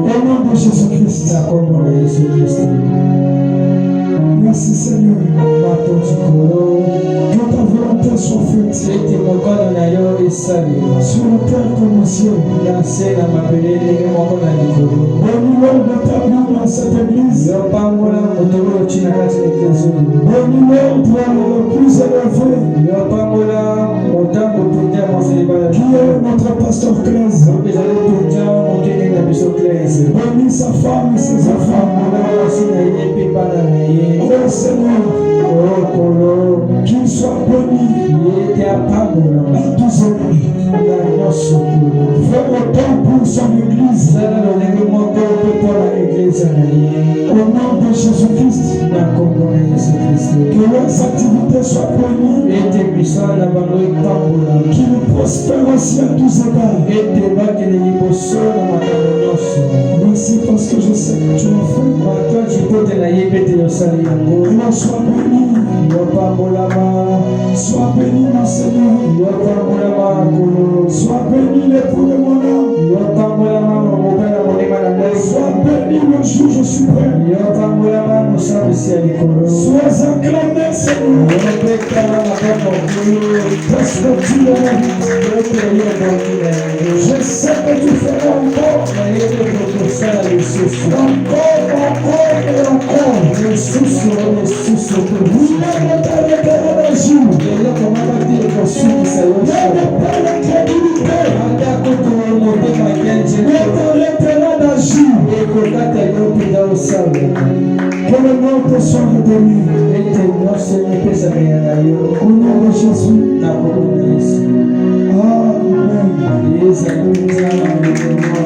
Au nom de Jésus-Christ. Merci Seigneur. Que ta volonté soit faite sur la terre comme au ciel. Bénis-le d'établir dans cette église. Bénis-le pour le plus élevé. Qui est notre pasteur Claise. Bénis sa femme et ses enfants. Oh Seigneur, qu'il soit béni à tous hommes. Fais autant pour son église. Au nom de Jésus-Christ. Que leurs activités soient bénies. Qu'il prospère aussi à tous égards. Merci parce que je sais que tu l'as fait. Que soit béni. Sois béni mon Seigneur. Sois béni l'époux de mon âme. Sois béni le juge suprême. Sois acclamé Seigneur. Parce que tu es la vie. Je sais que tu feras encore et encore. Ne t'arrêteras d'agir. Ne pas la crédibilité. Ne t'arrêteras d'agir. Que le nom te soit redonné. Au nom de Jésus. Amen.